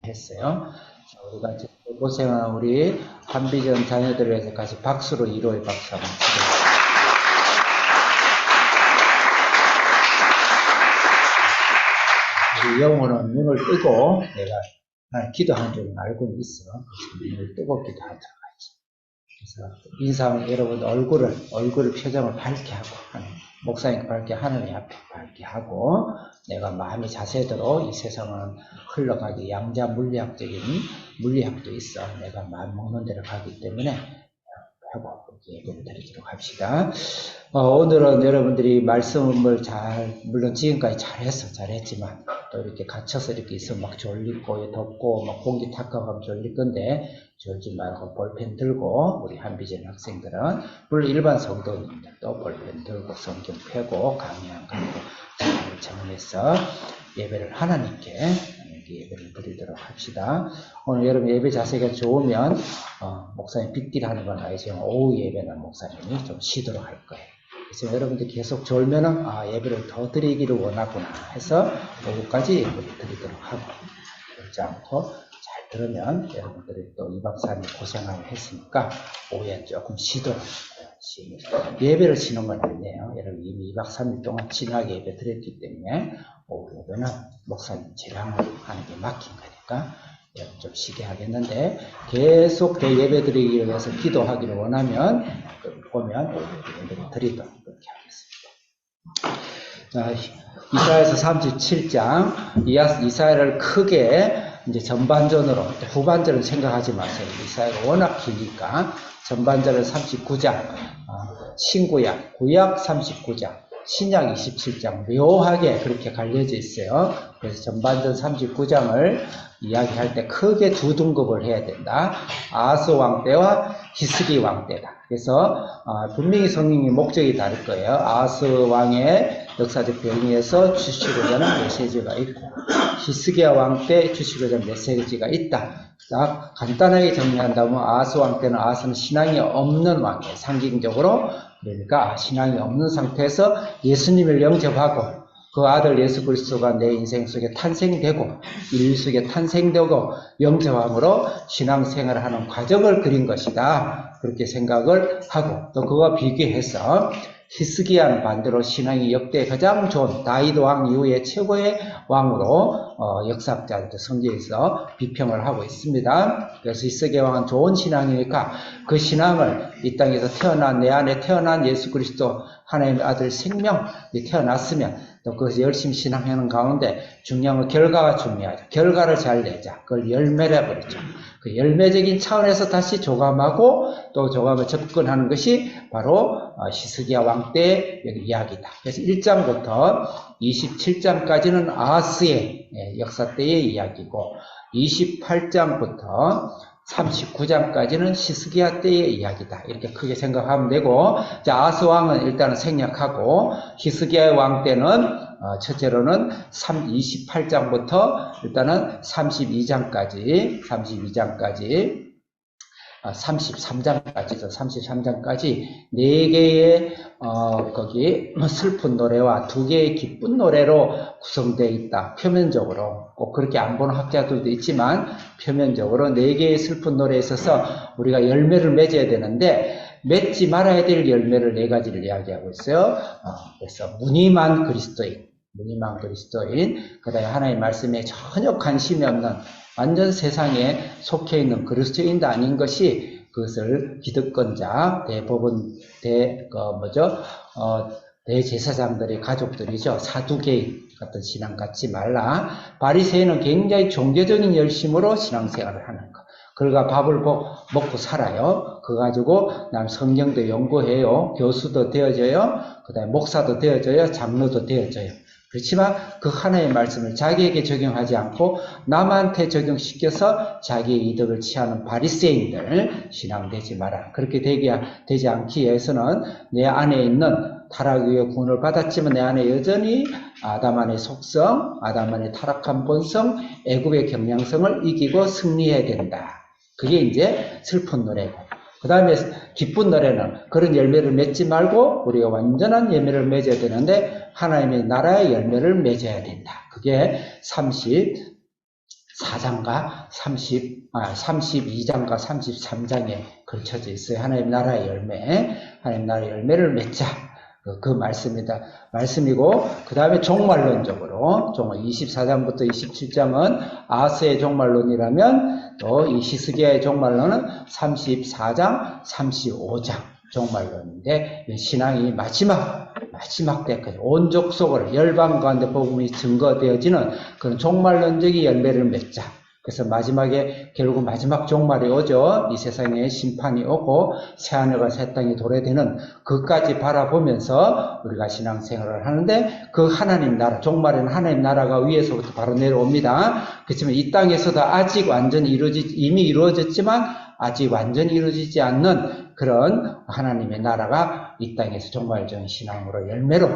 했어요. 우리가 고생한 우리 한비전 자녀들을 위해서 같이 박수로 1호의 박수 한번 치겠습니다. 우리 영혼은 눈을 뜨고 내가 기도하는 줄은 알고 있어. 그래서 눈을 뜨고 기도하도록 하죠. 그래서 인상 여러분 얼굴을 표정을 밝게 하고 목사님 밝게 하느님 앞에 밝게 하고 내가 마음의 자세대로 이 세상은 흘러가기 양자 물리학적인 물리학도 있어. 내가 마음 먹는 대로 가기 때문에 하고 예배를 드리도록 합시다. 오늘은 여러분들이 말씀을 물론 지금까지 잘했지만 또 이렇게 갇혀서 이렇게 있으면 막 졸리고 덥고 막 공기 탁하고 졸릴 건데 졸지 말고 볼펜 들고 우리 한비전 학생들은 물론 일반 성도님들도 볼펜 들고 성경 펴고 강의한 거 잘 정리해서 예배를 하나님께 예배를 드리도록 합시다. 오늘 여러분 예배 자세가 좋으면 목사님 빗길 하는 건 아니지만 오후 예배는 목사님이 좀 쉬도록 할 거예요. 그래서 여러분들 계속 졸면은 예배를 더 드리기를 원하구나 해서 오후까지 예배를 드리도록 하고 그렇지 않고 잘 들으면 여러분들이 또 2박 3일 고생을 했으니까 오후에 조금 쉬도록 예배를 쉬는 건 아니에요. 여러분 이미 2박 3일 동안 진하게 예배 드렸기 때문에 오후 예배는 목사님 재량을 하는 게 막힌 거니까 좀 쉬게 하겠는데 계속 예배 드리기 위해서 기도하기를 원하면 보면 오후 예배를 드리도록 그렇게 하겠습니다. 자, 이사야서 37장 이사야를 크게 이제 전반전으로 후반전은 생각하지 마세요. 이사야가 워낙 기니까 전반전은 39장 신구약 구약 39장 신약 27장 묘하게 그렇게 갈려져 있어요. 그래서 전반전 39장을 이야기할 때 크게 두 등급을 해야 된다. 아하스 왕 때와 히스기 왕 때다. 그래서 분명히 성령의 목적이 다를 거예요. 아하스 왕의 역사적 변이에서 주시고자 하는 메시지가 있고 히스기야 왕 때 주시고자 하는 메시지가 있다. 딱 간단하게 정리한다면 아하스 왕 때는 아하스는 신앙이 없는 왕이에요. 상징적으로 그러니까 신앙이 없는 상태에서 예수님을 영접하고 그 아들 예수 그리스도가 내 인생 속에 탄생되고 인류 속에 탄생되고 영접함으로 신앙생활을 하는 과정을 그린 것이다. 그렇게 생각을 하고 또 그와 비교해서 히스기야는 반대로 신앙이 역대 가장 좋은 다윗 왕 이후에 최고의 왕으로 역사학자들 성경에서 비평을 하고 있습니다. 그래서 히스기야 왕은 좋은 신앙이니까 그 신앙을 이 땅에서 태어난 내 안에 태어난 예수 그리스도 하나님의 아들 생명이 태어났으면 또 그것을 열심히 신앙하는 가운데 중요한 건 결과가 중요하죠. 결과를 잘 내자. 그걸 열매라 그랬죠. 그 열매적인 차원에서 다시 조감하고 또 조감을 접근하는 것이 바로 히스기야 왕 때의 이야기다. 그래서 1장부터 27장까지는 아하스의 역사 때의 이야기고 28장부터 39장까지는 히스기야 때의 이야기다. 이렇게 크게 생각하면 되고, 자, 아하스 왕은 일단은 생략하고, 히스기야 왕 때는, 첫째로는 28장부터 일단은 32장까지, 33장까지, 4개의, 거기, 슬픈 노래와 2개의 기쁜 노래로 구성되어 있다. 표면적으로. 꼭 그렇게 안 보는 학자들도 있지만, 표면적으로 4개의 슬픈 노래에 있어서 우리가 열매를 맺어야 되는데, 맺지 말아야 될 열매를 4가지를 이야기하고 있어요. 그래서 무늬만 그리스도인, 그 다음에 하나님의 말씀에 전혀 관심이 없는 완전 세상에 속해 있는 그리스도인도 아닌 것이 그것을 기득권자, 대제사장들의 가족들이죠. 사두개인 같은 신앙 갖지 말라. 바리새인은 굉장히 종교적인 열심으로 신앙생활을 하는 것. 그러가 밥을 먹고 살아요. 그거 가지고 난 성경도 연구해요. 교수도 되어져요. 그 다음에 목사도 되어져요. 장로도 되어져요. 그렇지만 그 하나의 말씀을 자기에게 적용하지 않고 남한테 적용시켜서 자기의 이득을 취하는 바리새인들 신앙되지 마라. 그렇게 되지 않기 위해서는 내 안에 있는 타락 위에 구원을 받았지만 내 안에 여전히 아담 안의 속성, 아담 안의 타락한 본성, 애굽의 경향성을 이기고 승리해야 된다. 그게 이제 슬픈 노래고. 그 다음에 기쁜 노래는 그런 열매를 맺지 말고 우리가 완전한 열매를 맺어야 되는데 하나님의 나라의 열매를 맺어야 된다. 그게 34장과 32장과 33장에 걸쳐져 있어요. 하나님 나라의 열매, 하나님 나라의 열매를 맺자. 그 말씀이고, 그 다음에 종말론적으로, 24장부터 27장은 아스의 종말론이라면, 또 이 히스기야의 종말론은 34장, 35장 종말론인데, 신앙이 마지막 때까지 온 족속을 열방 가운데 복음이 증거되어지는 그런 종말론적인 열매를 맺자. 그래서 마지막에 결국 마지막 종말이 오죠. 이 세상에 심판이 오고 새하늘과 새 땅이 도래되는 그까지 바라보면서 우리가 신앙생활을 하는데, 그 하나님 나라, 종말에는 하나님 나라가 위에서부터 바로 내려옵니다. 그렇지만 이 땅에서도 아직 완전히 이미 이루어졌지만 아직 완전히 이루어지지 않는 그런 하나님의 나라가 이 땅에서 종말적인 신앙으로 열매로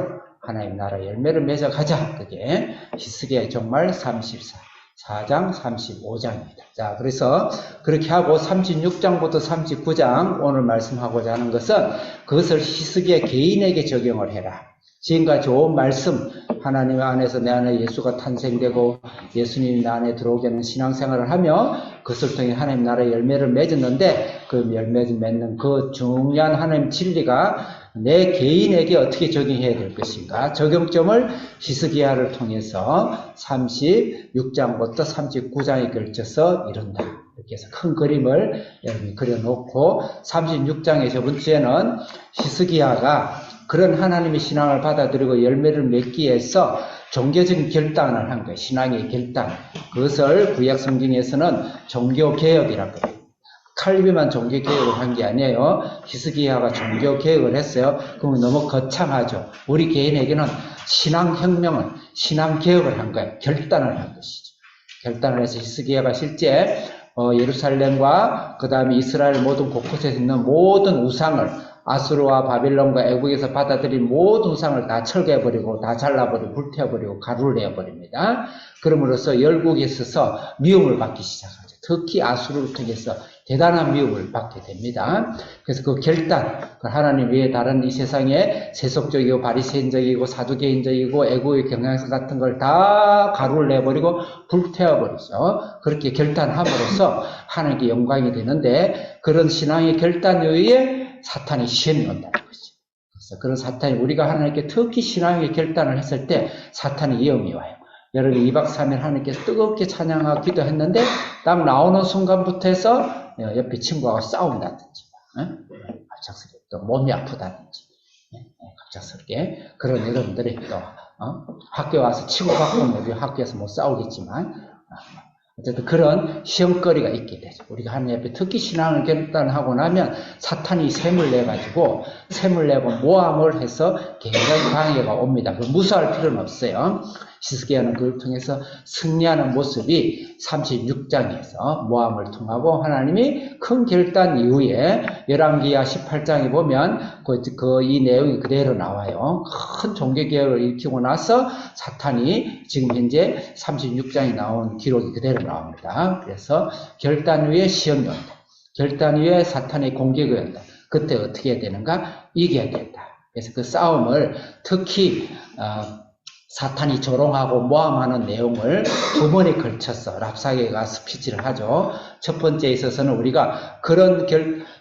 하나님 나라 열매를 맺어가자. 그게 히스기야의 종말 34장, 35장입니다. 자, 그래서 그렇게 하고 36장부터 39장 오늘 말씀하고자 하는 것은 그것을 히스기야 개인에게 적용을 해라. 지금까지 좋은 말씀, 하나님 안에서 내 안에 예수가 탄생되고 예수님이 내 안에 들어오게 하는 신앙생활을 하며 그것을 통해 하나님 나라의 열매를 맺었는데, 그 열매를 맺는 그 중요한 하나님 진리가 내 개인에게 어떻게 적용해야 될 것인가, 적용점을 히스기야를 통해서 36장부터 39장에 걸쳐서 이룬다. 이렇게 해서 큰 그림을 여러분이 그려놓고, 36장의 저번 주에는 히스기야가 그런 하나님의 신앙을 받아들이고 열매를 맺기 위해서 종교적인 결단을 한 거예요. 신앙의 결단. 그것을 구약 성경에서는 종교개혁이라고 해요. 칼빈만 종교개혁을 한 게 아니에요. 히스기야가 종교개혁을 했어요. 그러면 너무 거창하죠. 우리 개인에게는 신앙혁명을, 신앙개혁을 한 거예요. 결단을 한 것이죠. 결단을 해서 히스기야가 실제 예루살렘과 그 다음에 이스라엘 모든 곳곳에 있는 모든 우상을, 아수르와 바빌론과 애국에서 받아들인 모든 우상을 다 철거해버리고 다 잘라버리고 불태워버리고 가루를 내어버립니다. 그럼으로써 열국에 있어서 미움을 받기 시작하죠. 특히 아수르를 통해서 대단한 미움을 받게 됩니다. 그래서 그 결단, 그 하나님 외에 다른 이 세상에 세속적이고 바리새인적이고 사두개인적이고 애국의 경향성 같은 걸 다 가루를 내버리고 불태워버리죠. 그렇게 결단함으로써 하나님께 영광이 되는데, 그런 신앙의 결단 외에 사탄이 시험이 온다는 거죠. 그래서 그런 사탄이, 우리가 하나님께 특히 신앙의 결단을 했을 때 사탄이 위험이 와요. 여러분 2박 3일 하나님께서 뜨겁게 찬양하고 기도했는데 딱 나오는 순간부터 해서 옆에 친구하고 싸운다든지, 갑작스럽게 또 몸이 아프다든지, 갑작스럽게 그런 여러분들이 또 학교 와서 치고 받고는 우리 학교에서 못 싸우겠지만 어쨌든 그런 시험거리가 있게 되죠. 우리가 하나님 앞에 특히 신앙을 결단하고 나면 사탄이 셈을 내가지고, 셈을 내고 모함을 해서 굉장히 방해가 옵니다. 무서워할 필요는 없어요. 히스기야는 그걸 통해서 승리하는 모습이 36장에서 모함을 통하고 하나님이 큰 결단 이후에 열왕기하 18장에 보면 이 내용이 그대로 나와요. 큰 종교개혁을 일으키고 나서 사탄이 지금 현재 36장에 나온 기록이 그대로 나옵니다. 그래서 결단 후에 시험이 온다. 결단 후에 사탄의 공격이 온다. 그때 어떻게 해야 되는가? 이겨야 된다. 그래서 그 싸움을 특히 사탄이 조롱하고 모함하는 내용을 두 번에 걸쳐서 랍사게가 스피치를 하죠. 첫 번째에 있어서는 우리가 그런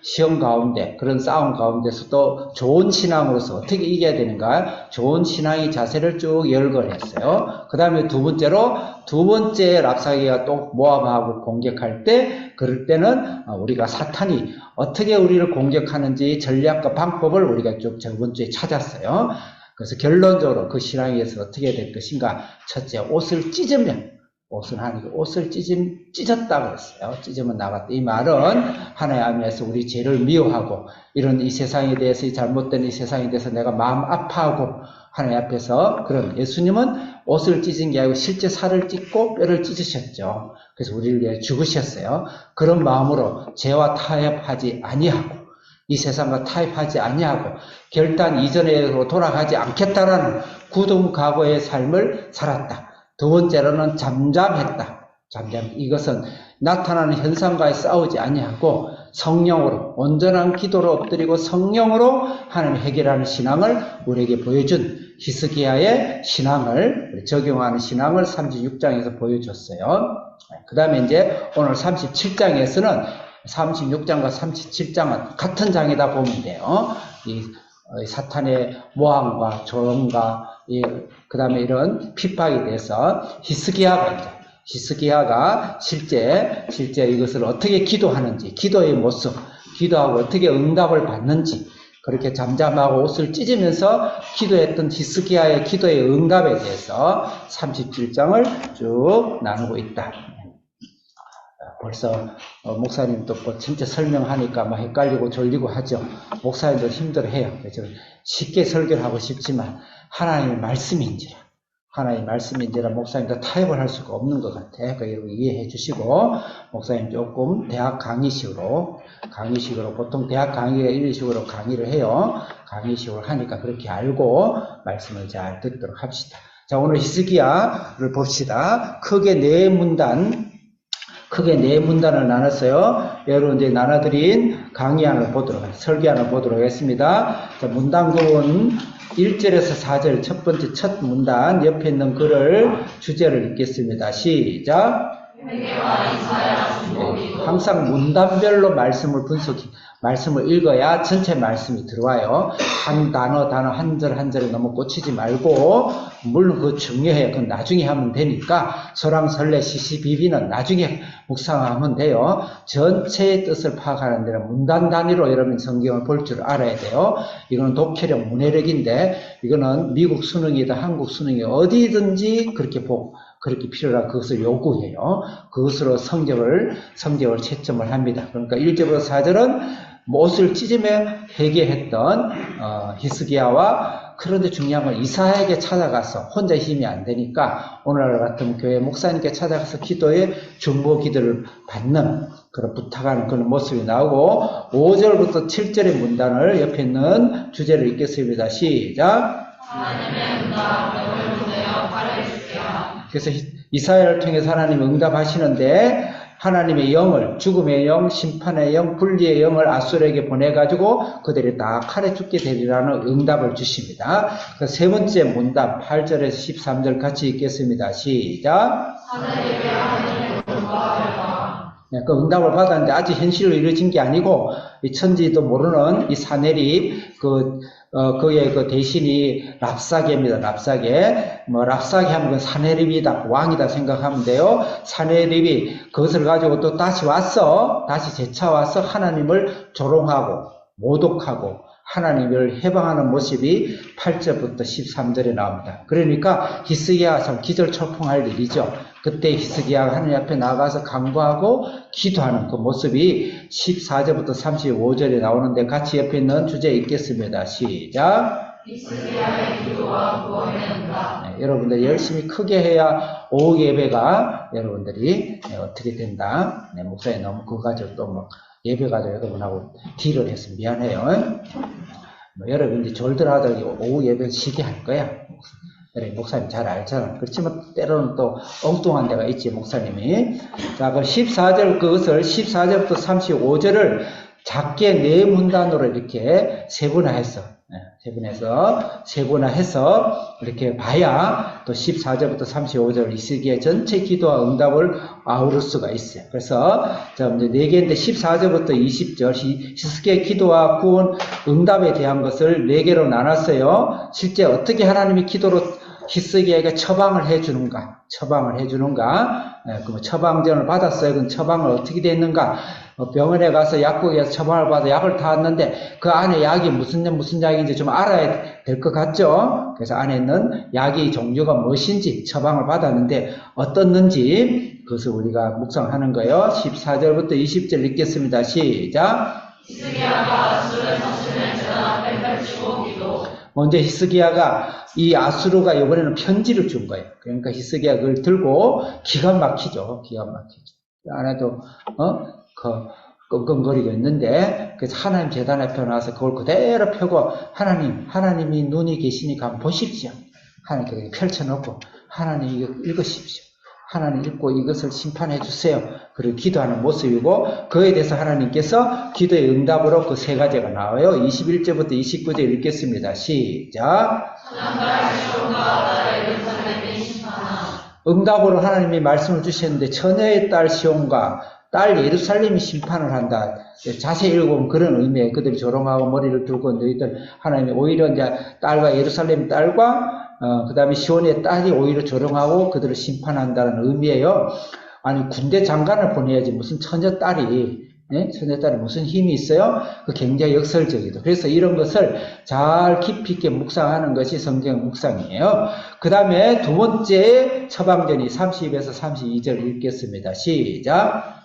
시험 가운데, 그런 싸움 가운데서도 좋은 신앙으로서 어떻게 이겨야 되는가, 좋은 신앙의 자세를 쭉 열거했어요. 그 다음에 두 번째 랍사게가 또 모함하고 공격할 때, 그럴 때는 우리가 사탄이 어떻게 우리를 공격하는지 전략과 방법을 우리가 쭉 저번 주에 찾았어요. 그래서 결론적으로 그 신앙에 의해서 어떻게 될 것인가. 첫째, 옷을 찢으면, 옷을 찢었다고 했어요. 찢으면 나갔다. 이 말은 하나님 안에서 우리 죄를 미워하고, 이런 이 세상에 대해서, 이 잘못된 이 세상에 대해서 내가 마음 아파하고, 하나님 앞에서, 그런 예수님은 옷을 찢은 게 아니고 실제 살을 찢고 뼈를 찢으셨죠. 그래서 우리를 위해 죽으셨어요. 그런 마음으로 죄와 타협하지 아니하고, 이 세상과 타협하지 아니하고 결단 이전으로 돌아가지 않겠다라는 굳은 각오의 삶을 살았다. 두 번째로는 잠잠했다. 잠잠. 이것은 나타나는 현상과의 싸우지 아니하고 성령으로 온전한 기도로 엎드리고 성령으로 하나님 해결하는 신앙을 우리에게 보여준 히스기야의 신앙을 적용하는 신앙을 36장에서 보여줬어요. 그 다음에 이제 오늘 37장에서는 36장과 37장은 같은 장이다 보면 돼요. 이 사탄의 모함과 조롱과 그 다음에 이런 핍박에 대해서 히스기야가 실제 이것을 어떻게 기도하는지, 기도의 모습, 기도하고 어떻게 응답을 받는지, 그렇게 잠잠하고 옷을 찢으면서 기도했던 히스기야의 기도의 응답에 대해서 37장을 쭉 나누고 있다. 벌써 목사님도 뭐 진짜 설명하니까 막 헷갈리고 졸리고 하죠. 목사님도 힘들어해요. 그래서 쉽게 설교를 하고 싶지만 하나님의 말씀인지라 목사님도 타협을 할 수가 없는 것 같아. 그러니까 여러분 이해해 주시고, 목사님 조금 대학 강의식으로 보통 대학 강의가 이런 식으로 강의를 해요. 강의식으로 하니까 그렇게 알고 말씀을 잘 듣도록 합시다. 자, 오늘 히스기야를 봅시다. 크게 네 문단을 나눴어요. 여러분 이제 나눠드린 설교안을 보도록 하겠습니다. 자, 문단급은 1절에서 4절 첫 문단 옆에 있는 글을 주제를 읽겠습니다. 시작. 항상 문단별로 말씀을 읽어야 전체 말씀이 들어와요. 한 단어 한 절 너무 꽂히지 말고, 물론 그거 중요해요. 그건 나중에 하면 되니까 설왕설래 시시비비는 나중에 묵상하면 돼요. 전체의 뜻을 파악하는 데는 문단 단위로 여러분 성경을 볼 줄 알아야 돼요. 이거는 독해력 문해력인데, 이거는 미국 수능이다 한국 수능이 어디든지 그렇게 필요한 그것을 요구해요. 그것으로 성적을 채점을 합니다. 그러니까 1절부터 4절은 옷을 찢으며 회개했던 히스기야와, 그런데 중요한 건 이사야에게 찾아가서, 혼자 힘이 안 되니까 오늘날 같은 교회 목사님께 찾아가서 기도에 중보 기도를 받는, 그런 부탁하는 그런 모습이 나오고, 5절부터 7절의 문단을 옆에 있는 주제를 읽겠습니다. 시작. 하나님의 응답을 보내어 바라주시오. 그래서 이사야를 통해서 하나님이 응답하시는데, 하나님의 영을, 죽음의 영, 심판의 영, 분리의 영을 아수르에게 보내가지고 그들이 다 칼에 죽게 되리라는 응답을 주십니다. 그래서 세 번째 문답 8절에서 13절 같이 읽겠습니다. 시작. 그 응답을 받았는데 아직 현실로 이루어진 게 아니고, 이 천지도 모르는 이 사내립, 그의 그 대신이 랍사게입니다. 랍사게 하면 그 사내립이다, 왕이다 생각하면 돼요. 사내립이 그것을 가지고 또 다시 재차 와서 하나님을 조롱하고 모독하고 하나님을 해방하는 모습이 8절부터 13절에 나옵니다. 그러니까 히스기야가 참 기절초풍할 일이죠. 그때 히스기야가 하나님 앞에 나가서 간구하고 기도하는 그 모습이 14절부터 35절에 나오는데, 같이 옆에 있는 주제 읽겠습니다. 시작. 히스기야의 기도와 구원의 응답. 여러분들 열심히 크게 해야 오후 예배가 여러분들이 어떻게 된다. 목사님 너무 그거 가지고 또 뭐 예배 가지고 여러분하고 딜을 해서 미안해요. 여러분들이 졸들하더라도 오후 예배 쉬게 할 거야. 목사님 잘 알잖아. 그렇지만 때로는 또 엉뚱한 데가 있지, 목사님이. 자, 그럼 14절부터 35절을 작게 네 문단으로 이렇게 세분화해서 이렇게 봐야 또 14절부터 35절 히스기야 전체 기도와 응답을 아우를 수가 있어요. 그래서 이제 4개인데 14절부터 20절 히스기야 기도와 구원 응답에 대한 것을 4개로 나눴어요. 실제 어떻게 하나님이 기도로 히스기야에게 처방을 해주는가? 그럼 처방전을 받았어요. 그럼 처방을 어떻게 됐는가? 병원에 가서 약국에서 처방을 받아 약을 타왔는데 그 안에 약이 무슨 약인지 좀 알아야 될 것 같죠? 그래서 안에 있는 약의 종류가 무엇인지 처방을 받았는데 어떻는지 그것을 우리가 묵상하는 거예요. 14절부터 20절 읽겠습니다. 시작. 히스기야가 아수르 자신을 재단 앞에 펼치고 기도. 먼저 히스기야가 이 아수르가 이번에는 편지를 준 거예요. 그러니까 히스기야가 그걸 들고 기가 막히죠. 안에도 끙끙거리고 있는데, 그래서 하나님 제단 앞에 나와서 그걸 그대로 펴고 하나님이 눈이 계시니까 한번 보십시오. 하나님께 펼쳐놓고 하나님 이거 읽으십시오. 하나님 읽고 이것을 심판해 주세요. 그리고 기도하는 모습이고 그에 대해서 하나님께서 기도의 응답으로 그 세 가지가 나와요. 21절부터 29절 읽겠습니다. 시작. 응답으로 하나님이 말씀을 주셨는데 처녀의 딸 시온과 딸 예루살렘이 심판을 한다. 자세히 읽으면 그런 의미에 그들이 조롱하고 머리를 들고 너희들 하나님이 오히려 이제 딸과 예루살렘 딸과 그 다음에 시온의 딸이 오히려 조롱하고 그들을 심판한다는 의미예요. 아니 군대 장관을 보내야지 무슨 처녀 딸이 처녀 딸이 무슨 힘이 있어요? 그 굉장히 역설적이다. 그래서 이런 것을 잘 깊이 있게 묵상하는 것이 성경 묵상이에요. 그 다음에 두 번째 처방전이 30에서 32절 읽겠습니다. 시작.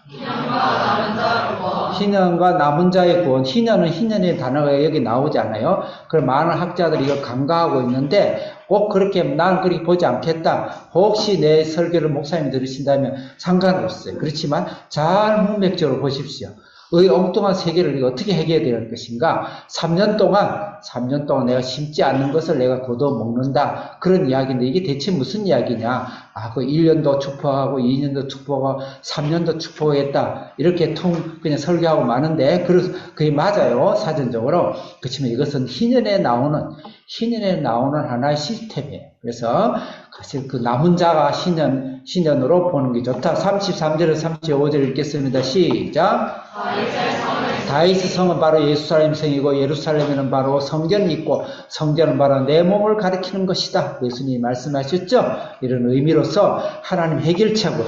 희년과 남은 자의 구원. 희년은 희년의 단어가 여기 나오지 않아요. 그럼 많은 학자들이 이걸 간과하고 있는데 꼭 그렇게 난 그렇게 보지 않겠다. 혹시 내 설교를 목사님이 들으신다면 상관없어요. 그렇지만 잘 문맥적으로 보십시오. 이 엉뚱한 세계를 우리가 어떻게 해결해야 될 것인가? 3년 동안 내가 심지 않는 것을 내가 거둬 먹는다. 그런 이야기인데 이게 대체 무슨 이야기냐? 그 1년도 축복하고 2년도 축복하고 3년도 축복했다. 이렇게 그냥 설교하고 마는데 그게 맞아요. 사전적으로. 그렇지만 이것은 희년에 나오는 하나의 시스템이에요. 그래서 사실 그 남은 자가 신년으로 보는 게 좋다. 33절에서 35절 읽겠습니다. 시작. 다윗의 성은 바로 예루살렘 성이고 예루살렘에는 바로 성전이 있고 성전은 바로 내 몸을 가리키는 것이다. 예수님이 말씀하셨죠. 이런 의미로서 하나님 해결책으로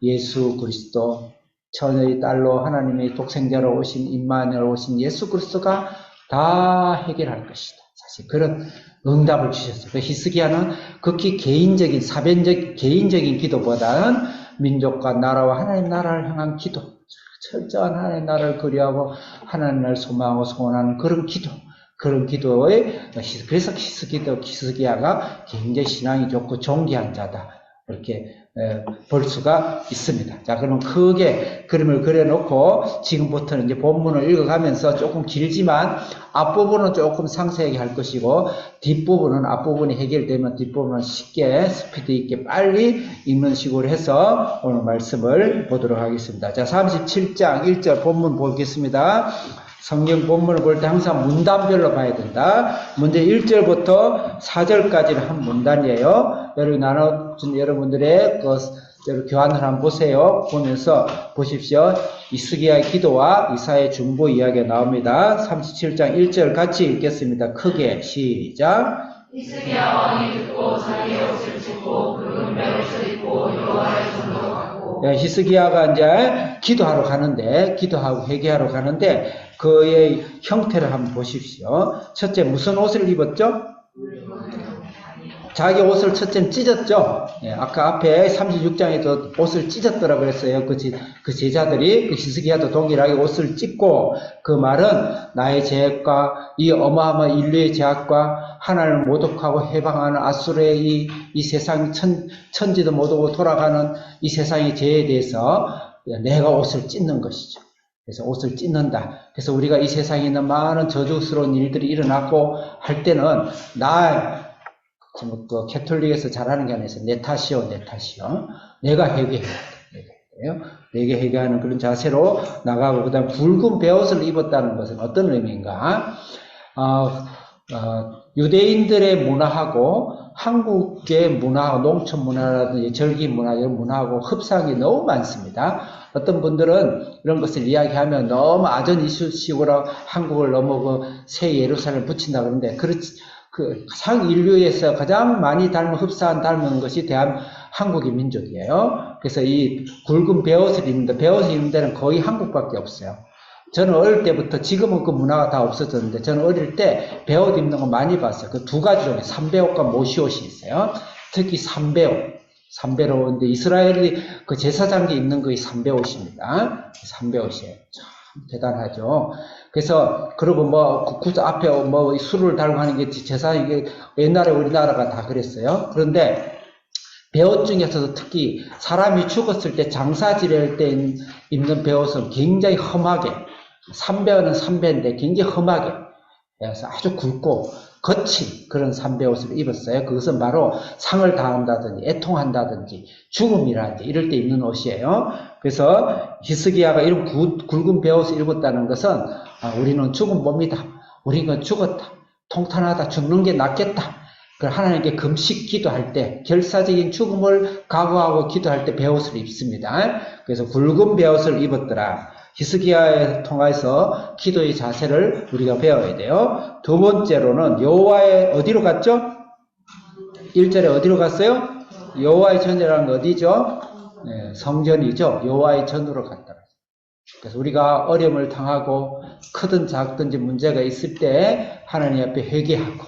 예수 그리스도 처녀의 딸로 하나님의 독생자로 오신 임마누엘 오신 예수 그리스도가 다 해결할 것이다. 사실 그런 응답을 주셨어요. 히스기야는 극히 개인적인 개인적인 기도보다는 민족과 나라와 하나님 나라를 향한 기도, 철저한 하나님 나라를 그리하고 하나님 나라를 소망하고 소원하는 그런 기도에 그래서 히스기야가 굉장히 신앙이 좋고 존귀한 자다. 이렇게 볼 수가 있습니다. 자, 그러면 크게 그림을 그려놓고 지금부터는 이제 본문을 읽어가면서 조금 길지만 앞부분은 조금 상세하게 할 것이고 앞부분이 해결되면 뒷부분은 쉽게 스피드 있게 빨리 읽는 식으로 해서 오늘 말씀을 보도록 하겠습니다. 자, 37장 1절 본문 보겠습니다. 성경 본문을 볼 때 항상 문단별로 봐야 된다. 먼저 1절부터 4절까지는 한 문단이에요. 여러분 나눠준 여러분들의 교환을 한번 보세요. 보면서 보십시오. 히스기야의 기도와 이사야의 중보 이야기가 나옵니다. 37장 1절 같이 읽겠습니다. 크게 시작. 히스기야 왕이 듣고 자기의 옷을 찢고 붉은 베옷을 입고 여호와의 전으로 갔고. 히스기야가 이제 기도하러 가는데 기도하고 회개하러 가는데 그의 형태를 한번 보십시오. 첫째 무슨 옷을 입었죠? 자기 옷을 첫째는 찢었죠. 아까 앞에 36장에도 옷을 찢었더라 그랬어요. 그 제자들이 히스기야도 동일하게 옷을 찢고 그 말은 나의 죄악과 이 어마어마한 인류의 죄악과 하나님을 모독하고 해방하는 아수르의 이 세상 천지도 모독하고 돌아가는 이 세상의 죄에 대해서 내가 옷을 찢는 것이죠. 그래서 옷을 찢는다. 그래서 우리가 이 세상에 있는 많은 저주스러운 일들이 일어났고 할 때는 그 캐톨릭에서 잘하는 게 아니라서 내 탓이요. 내가 해결해야 돼. 내게 해결하는 그런 자세로 나가고 그 다음 붉은 베옷을 입었다는 것은 어떤 의미인가? 유대인들의 문화하고 한국의 문화하고 농촌 문화라든지 절기 문화 이런 문화하고 흡사한 게 너무 많습니다. 어떤 분들은 이런 것을 이야기하면 너무 아전 이슈식으로 한국을 너무 새 예루살렘을 붙인다 그러는데 상 인류에서 가장 많이 흡사한 것이 한국의 민족이에요. 그래서 이 굵은 베옷을 입는다. 베옷을 입는 데는 거의 한국밖에 없어요. 저는 어릴 때부터 지금은 그 문화가 다 없어졌는데 저는 어릴 때 베옷 입는 거 많이 봤어요. 그 두 가지 종류, 삼베옷과 모시옷이 있어요. 특히 삼베옷인데 이스라엘이 그 제사장이 입는 거이 삼베옷입니다. 삼베옷이에요. 참 대단하죠. 그래서 그리고 앞에 술을 달고 하는 게 이게 옛날에 우리나라가 다 그랬어요. 그런데 베옷 중에서도 특히 사람이 죽었을 때 장사 지낼 때 입는 베옷은 굉장히 험하게 삼베는 삼베인데 굉장히 험하게 그래서 아주 굵고 거친 그런 삼배 옷을 입었어요. 그것은 바로 상을 당한다든지 애통한다든지 죽음이라든지 이럴 때 입는 옷이에요. 그래서 히스기야가 이런 굵은 베옷을 입었다는 것은 우리는 죽음 봅니다. 우리는 죽었다. 통탄하다. 죽는 게 낫겠다. 하나님께 금식 기도할 때 결사적인 죽음을 각오하고 기도할 때 베옷을 입습니다. 그래서 굵은 베옷을 입었더라. 히스기야에 통해서 기도의 자세를 우리가 배워야 돼요. 두 번째로는 여호와의 어디로 갔죠? 1절에 어디로 갔어요? 여호와의 전이라는 건 어디죠? 네, 성전이죠. 여호와의 전으로 갔다. 그래서 우리가 어려움을 당하고 크든 작든지 문제가 있을 때 하나님 앞에 회개하고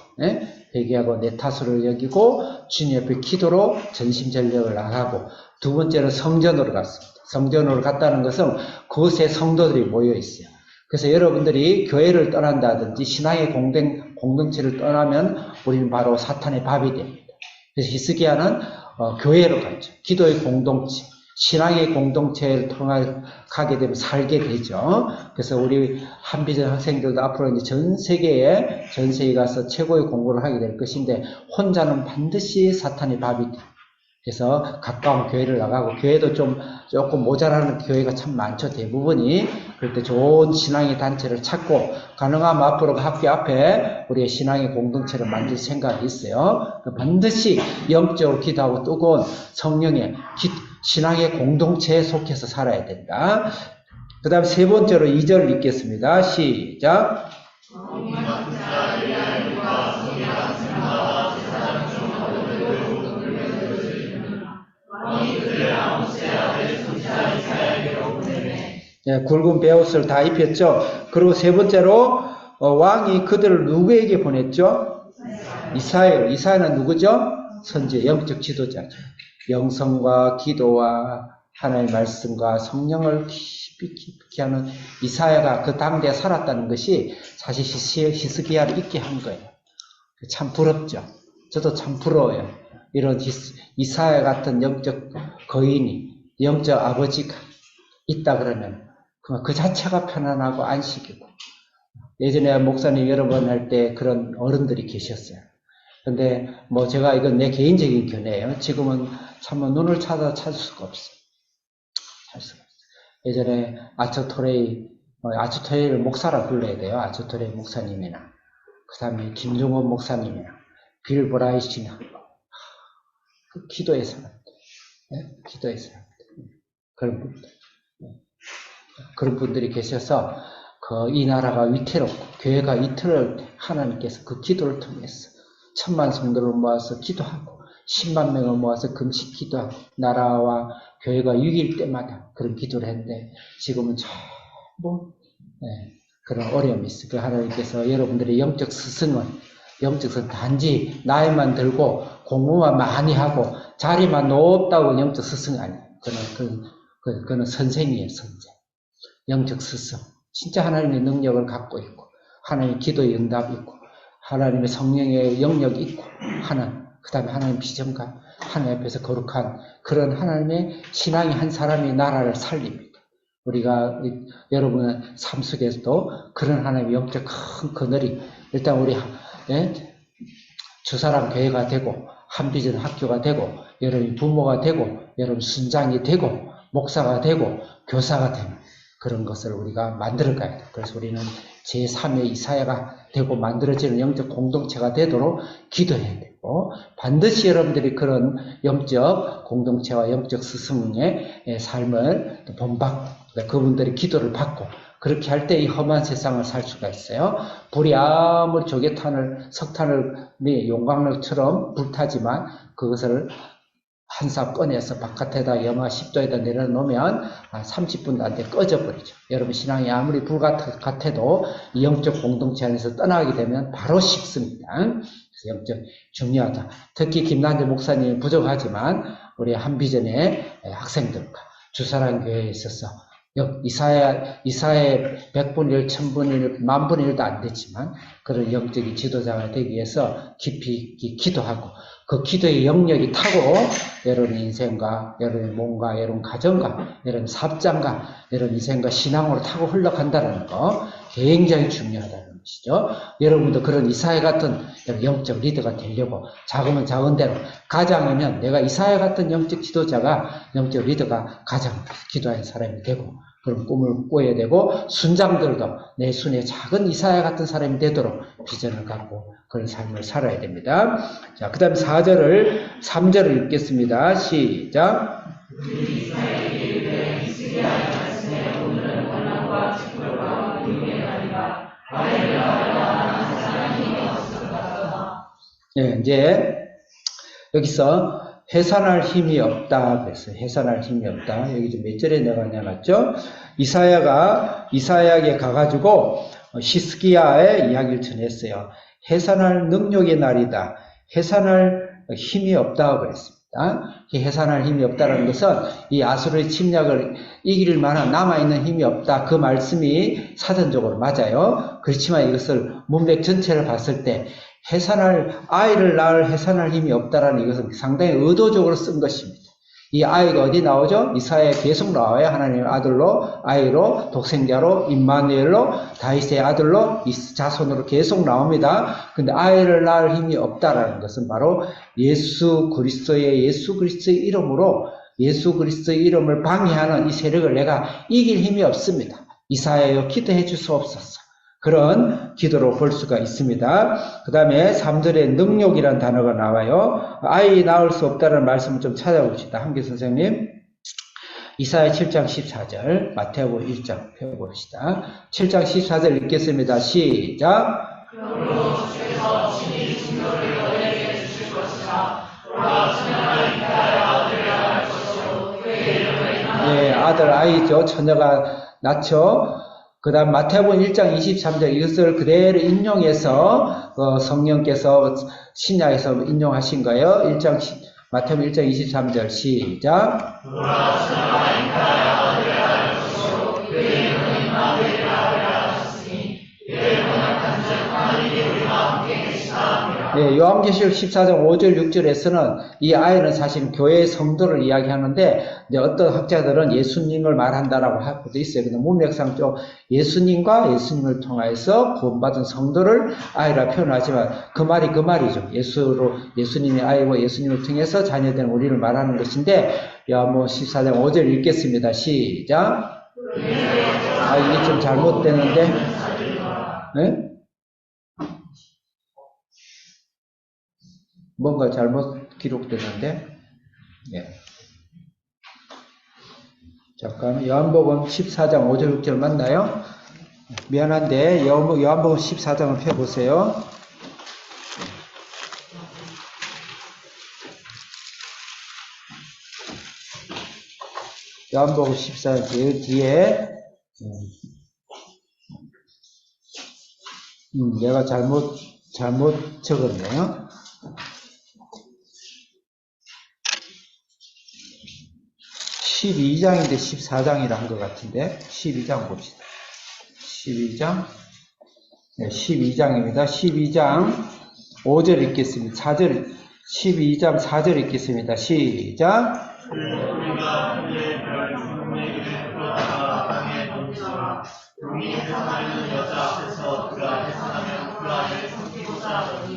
회개하고 내 탓으로 여기고 주님 앞에 기도로 전심전력을 나가고 두 번째는 성전으로 갔습니다. 성전으로 갔다는 것은 그곳에 성도들이 모여 있어요. 그래서 여러분들이 교회를 떠난다든지 신앙의 공동체를 떠나면 우리는 바로 사탄의 밥이 됩니다. 그래서 히스기야는 교회로 갔죠. 기도의 공동체, 신앙의 공동체를 통해 가게 되면 살게 되죠. 그래서 우리 한비전 학생들도 앞으로 이제 전 세계에 가서 최고의 공부를 하게 될 것인데 혼자는 반드시 사탄의 밥이 돼요. 그래서 가까운 교회를 나가고 교회도 조금 모자라는 교회가 참 많죠. 대부분이. 그럴 때 좋은 신앙의 단체를 찾고 가능하면 앞으로 학교 앞에 우리의 신앙의 공동체를 만들 생각이 있어요. 반드시 영적으로 기도하고 뜨거운 성령의 신앙의 공동체에 속해서 살아야 된다. 그 다음 세 번째로 2절 읽겠습니다. 시작. 네, 굵은 베옷을 다 입혔죠. 그리고 세 번째로 왕이 그들을 누구에게 보냈죠? 이사야는 누구죠? 선지, 영적 지도자죠. 영성과 기도와 하나님의 말씀과 성령을 깊이 하는 이사야가 그 당대에 살았다는 것이 사실 히스기야를 있게 한 거예요. 참 부럽죠. 저도 참 부러워요. 이런 이사야 같은 영적 거인이, 영적 아버지가 있다 그러면 그 자체가 편안하고 안식이고. 예전에 목사님 여러 번 할 때 그런 어른들이 계셨어요. 근데 제가 이건 내 개인적인 견해예요. 지금은 참 눈을 찾을 수가 없어요. 예전에 아츠토레이를 목사라 불러야 돼요. 아츠토레이 목사님이나 그 다음에 김종원 목사님이나 빌 브라이시나 기도의 사람, 기도의 사람 그런 분들이 계셔서 이 나라가 위태롭고 교회가 이틀을 하나님께서 그 기도를 통해서 1000만 성도를 모아서 기도하고 10만 명을 모아서 금식 기도하고 나라와 교회가 6일 때마다 그런 기도를 했는데 지금은 전부 그런 어려움이 있어요. 하나님께서 여러분들의 영적 스승은 단지 나이만 들고 공부만 많이 하고 자리만 높다고 영적 스승이 아니에요. 그는 선생이에요. 선생. 영적 스승. 진짜 하나님의 능력을 갖고 있고 하나님의 기도의 응답이 있고 하나님의 성령의 영역이 있고 그 다음에 하나님의 비전과 하나님 앞에서 거룩한 그런 하나님의 신앙이 한 사람이 나라를 살립니다. 우리가 여러분의 삶 속에서도 그런 하나님의 영적 큰 그늘이 일단 우리 주사람 교회가 되고 한비전 학교가 되고 여러분 부모가 되고 여러분 순장이 되고 목사가 되고 교사가 되는 그런 것을 우리가 만들어가야 돼요. 그래서 우리는 제3의 이사야가 되고 만들어지는 영적 공동체가 되도록 기도해야 되고 반드시 여러분들이 그런 영적 공동체와 영적 스승의 삶을 본받고 그분들이 기도를 받고 그렇게 할 때 이 험한 세상을 살 수가 있어요. 불이 아무리 석탄을 용광로처럼 불타지만 그것을 한 삽 꺼내서 바깥에다 영하 10도에다 내려놓으면 30분도 안 돼 꺼져버리죠. 여러분 신앙이 아무리 불 같아도 영적 공동체 안에서 떠나게 되면 바로 식습니다. 그래서 영적 중요하다. 특히 김난재 목사님이 부족하지만 우리 한비전의 학생들과 주사랑 교회에 있어서 이사야의 100분의 1, 1000분의 1, 10,000분의 1도 안 되지만 그런 영적인 지도자가 되기 위해서 깊이 기도하고 그 기도의 영역이 타고 여러분 인생과 여러분 몸과 여러분 가정과 여러분 사업장과 여러분 인생과 신앙으로 타고 흘러간다는 거 굉장히 중요하다는 것이죠. 여러분도 그런 이사야 같은 영적 리더가 되려고 작으면 작은 대로 가장이면 내가 이사야 같은 영적 지도자가 영적 리더가 가장 기도하는 사람이 되고 그런 꿈을 꿔야 되고 순장들도 내 순에 작은 이사야 같은 사람이 되도록 비전을 갖고 그런 삶을 살아야 됩니다. 자, 그 다음에 3절을 읽겠습니다. 시작. 네, 이제 여기서 해산할 힘이 없다 그랬어요. 해산할 힘이 없다. 여기 좀 몇 절에 내가 내놨죠? 이사야에게 가가지고 히스기야의 이야기를 전했어요. 해산할 능력의 날이다. 해산할 힘이 없다 그랬습니다. 이 해산할 힘이 없다는 것은 이 아수르의 침략을 이길 만한 남아있는 힘이 없다. 그 말씀이 사전적으로 맞아요. 그렇지만 이것을 문맥 전체를 봤을 때 아이를 낳을 해산할 힘이 없다라는 이것은 상당히 의도적으로 쓴 것입니다. 이 아이가 어디 나오죠? 이사야에 계속 나와요. 하나님의 아이로, 독생자로, 임마누엘로, 다윗의 아들로, 이 자손으로 계속 나옵니다. 근데 아이를 낳을 힘이 없다라는 것은 바로 예수 그리스도의 이름으로 예수 그리스도의 이름을 방해하는 이 세력을 내가 이길 힘이 없습니다. 이사야여 기도해 주시옵소서. 그런 기도로 볼 수가 있습니다. 그 다음에 3절에 능력이라는 단어가 나와요. 아이 낳을 수 없다는 말씀을 좀 찾아봅시다. 한기 선생님. 이사야 7장 14절, 마태복음 1장 펴봅시다. 7장 14절 읽겠습니다. 시작. 그러므로 주께서 친히 진노를 너희에게 주실 것이라. 돌아 처녀가 있다야 아들이라 할 것이요 그의 이름을 예, 아들 아이죠. 처녀가 낳죠. 그 다음 마태복음 1장 23절 이것을 그대로 인용해서 성령께서 신약에서 인용하신 거예요. 마태복음 1장 23절 시작. 네, 요한계시록 14장 5절 6절에서는 이 아이는 사실 교회의 성도를 이야기하는데 이제 어떤 학자들은 예수님을 말한다라고 할 수도 있어요. 근데 문맥상 좀 예수님을 통하여서 구원받은 성도를 아이라 표현하지만 그 말이죠. 예수님의 아이고 예수님을 통해서 자녀된 우리를 말하는 것인데 요한복음 14장 5절 읽겠습니다. 시작. 이게 좀 잘못되는데 네? 뭔가 잘못 기록되는데, 네. 잠깐, 요한복음 14장 5절 6절 맞나요? 미안한데, 요한복음 14장을 펴보세요. 요한복음 14장 뒤에, 내가 잘못 적었네요. 12장인데 14장이라 한 것 같은데 12장 봅시다. 12장 네, 12장입니다. 12장 5절 읽겠습니다. 4절 12장 4절 읽겠습니다. 시작.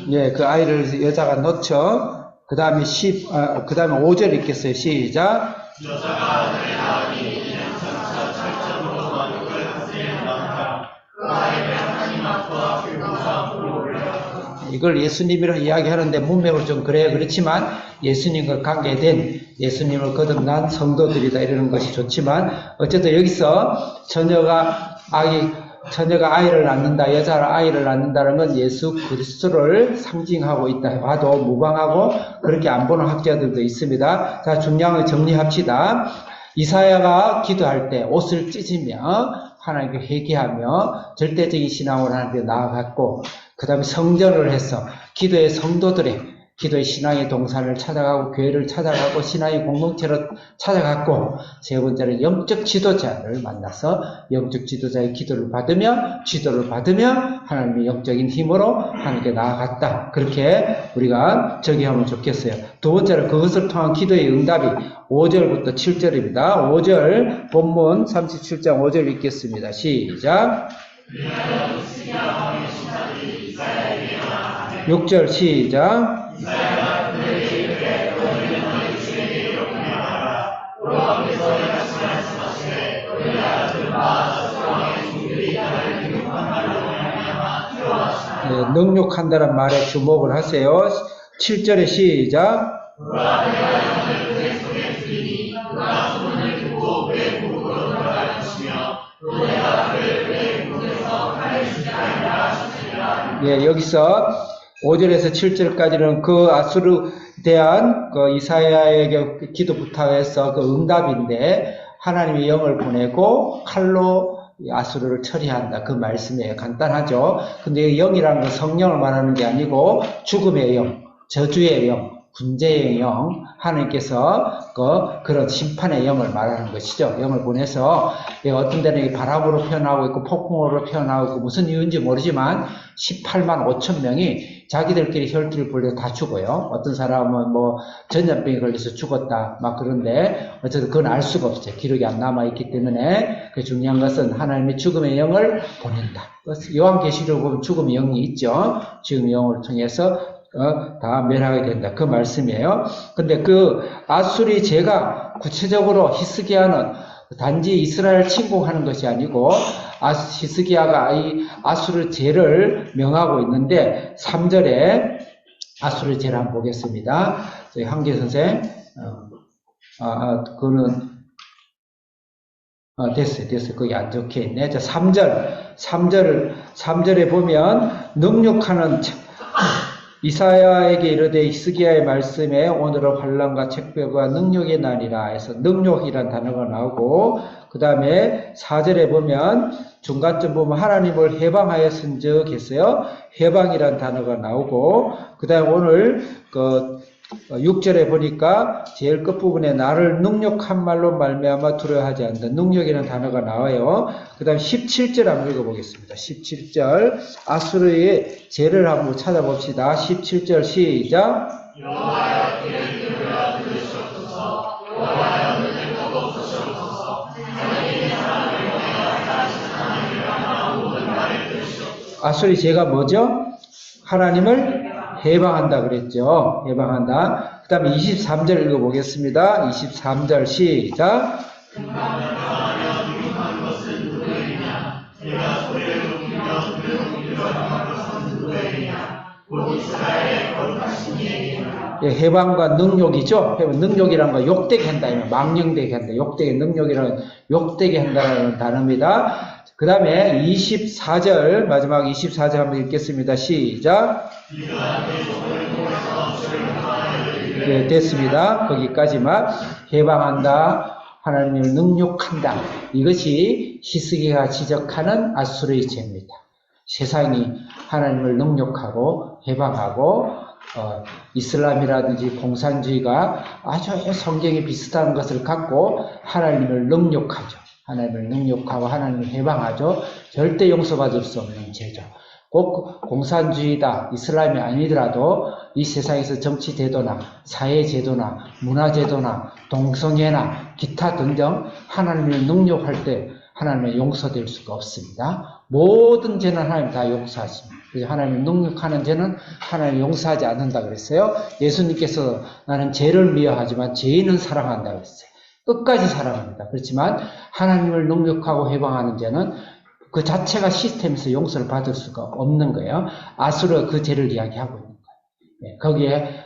예, 그 아이를 여자가 놓죠. 그 다음에 5절 읽겠어요. 시작. 여자가 아들을 낳으니 이는 점차 철저로 만국을 다스리는 남자 그 아이를 하나님 앞과 교사 앞으로 올려라. 이걸 예수님이라고 이야기하는데 문맥을 좀 그렇지만 예수님과 관계된 예수님을 거듭난 성도들이다 이러는 것이 좋지만 어쨌든 여기서 처녀가 아이를 낳는다, 여자가 아이를 낳는다는 건 예수 그리스도를 상징하고 있다 봐도 무방하고 그렇게 안 보는 학자들도 있습니다. 자, 중량을 정리합시다. 이사야가 기도할 때 옷을 찢으며 하나님께 회개하며 절대적인 신앙으로 하나님께 나아갔고 그 다음에 성전을 해서 기도의 성도들의 기도의 신앙의 동산을 찾아가고 교회를 찾아가고 신앙의 공동체를 찾아갔고 세 번째는 영적 지도자를 만나서 영적 지도자의 기도를 받으며 지도를 받으며 하나님의 영적인 힘으로 하나님께 나아갔다. 그렇게 우리가 적용하면 좋겠어요. 두 번째는 그것을 통한 기도의 응답이 5절부터 7절입니다. 5절 본문 37장 5절 읽겠습니다. 시작. 6절 시작. 네, 능욕한다는 말에 주목을 하세요. 7절의 시작. 예, 여기서 5절에서 7절까지는 그 아수르에 대한 그 이사야에게 기도 부탁해서 그 응답인데 하나님의 영을 보내고 칼로 아수르를 처리한다. 그 말씀이에요. 간단하죠. 근데 영이라는 건 성령을 말하는 게 아니고 죽음의 영, 저주의 영, 군대의 영, 하나님께서 그런 심판의 영을 말하는 것이죠. 영을 보내서 어떤 데는 바람으로 표현하고 있고 폭풍으로 표현하고 있고 무슨 이유인지 모르지만 18만 5천 명이 자기들끼리 혈기를 불려 다 죽어요. 어떤 사람은 뭐 전염병에 걸려서 죽었다 막 그런데 어쨌든 그건 알 수가 없어요. 기록이 안 남아있기 때문에 그 중요한 것은 하나님의 죽음의 영을 보낸다. 요한계시록 보면 죽음의 영이 있죠. 죽음의 영을 통해서 다 멸하게 된다. 그 말씀이에요. 근데 그 아수리 죄가 구체적으로 히스기야는 단지 이스라엘 침공하는 것이 아니고 히스기야가 이 아수르 죄를 명하고 있는데 3절에 아수르 죄를 한번 보겠습니다. 저희 한계 선생 그거는 됐어요. 거기 안 적혀 있네. 자, 3절에 보면 능욕하는 이사야에게 이르되 히스기야의 말씀에 오늘은 환난과 책벽과 능력의 날이라 해서 능력이란 단어가 나오고 그 다음에 4절에 보면 중간쯤 보면 하나님을 해방하였은 적 했어요. 해방이란 단어가 나오고 그 다음에 오늘 6절에 보니까 제일 끝부분에 나를 능력한 말로 말미암아 두려워하지 않는다. 능력이라는 단어가 나와요. 그 다음 17절 한번 읽어보겠습니다. 17절 아수르의 죄를 한번 찾아봅시다. 17절 시작. 여호와여 그의 기도를 들으시옵소서. 여호와여 그의 먹어보시옵소서. 하나님의 사랑을 영원하신 하나님이라 모든 말을 들으시옵소서. 아수르의 죄가 뭐죠? 하나님을 해방한다 그랬죠. 해방한다. 그 다음에 23절 읽어보겠습니다. 23절 시작. 예, 해방과 능욕이죠. 능욕이란 거 욕되게 한다. 망령되게 한다. 욕되게, 능욕이란 욕되게 한다는 단어입니다. 그 다음에 24절, 마지막 24절 한번 읽겠습니다. 시작. 네, 됐습니다. 거기까지만. 해방한다. 하나님을 능욕한다. 이것이 히스기야가 지적하는 아수르의 죄입니다. 세상이 하나님을 능욕하고 해방하고 이슬람이라든지 공산주의가 아주 성경에 비슷한 것을 갖고 하나님을 능욕하죠. 하나님을 능욕하고 하나님을 해방하죠. 절대 용서받을 수 없는 죄죠. 꼭 공산주의다, 이슬람이 아니더라도 이 세상에서 정치 제도나 사회 제도나 문화 제도나 동성애나 기타 등등 하나님을 능욕할 때 하나님은 용서될 수가 없습니다. 모든 죄는 하나님 다 용서하십니다. 그래서 하나님을 능욕하는 죄는 하나님 용서하지 않는다 그랬어요. 예수님께서 나는 죄를 미워하지만 죄인은 사랑한다 그랬어요. 끝까지 사랑합니다. 그렇지만 하나님을 능욕하고 해방하는 죄는 그 자체가 시스템에서 용서를 받을 수가 없는 거예요. 아수르가 그 죄를 이야기하고 있는 거예요. 거기에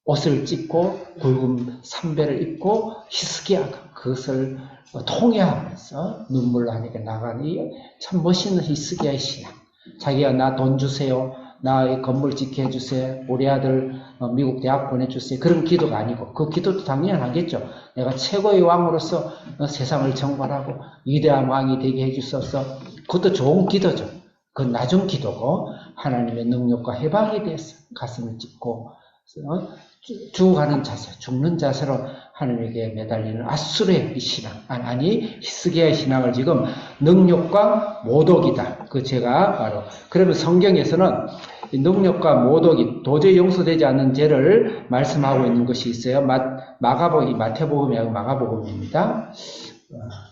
옷을 찢고 굵은 삼배를 입고 히스기야가 그것을 통회하면서 눈물 나니까 나가니 참 멋있는 히스기야의 신앙. 자기가 나 돈 주세요. 나 건물 짓게 해주세요. 우리 아들 미국 대학 보내주세요. 그런 기도가 아니고 그 기도도 당연하겠죠. 내가 최고의 왕으로서 세상을 정벌하고 위대한 왕이 되게 해주소서. 그것도 좋은 기도죠. 그건 나중 기도고 하나님의 능력과 해방에 대해서 가슴을 찢고 죽어가는 자세, 죽는 자세로 하나님에게 매달리는 아수르의 이 신앙, 아니 히스기야의 신앙을 지금 능력과 모독이다. 그 제가 바로 그러면 성경에서는 이 능력과 모독이 도저히 용서되지 않는 죄를 말씀하고 있는 것이 있어요. 마가복음, 마태복음이 아니고 마가복음입니다.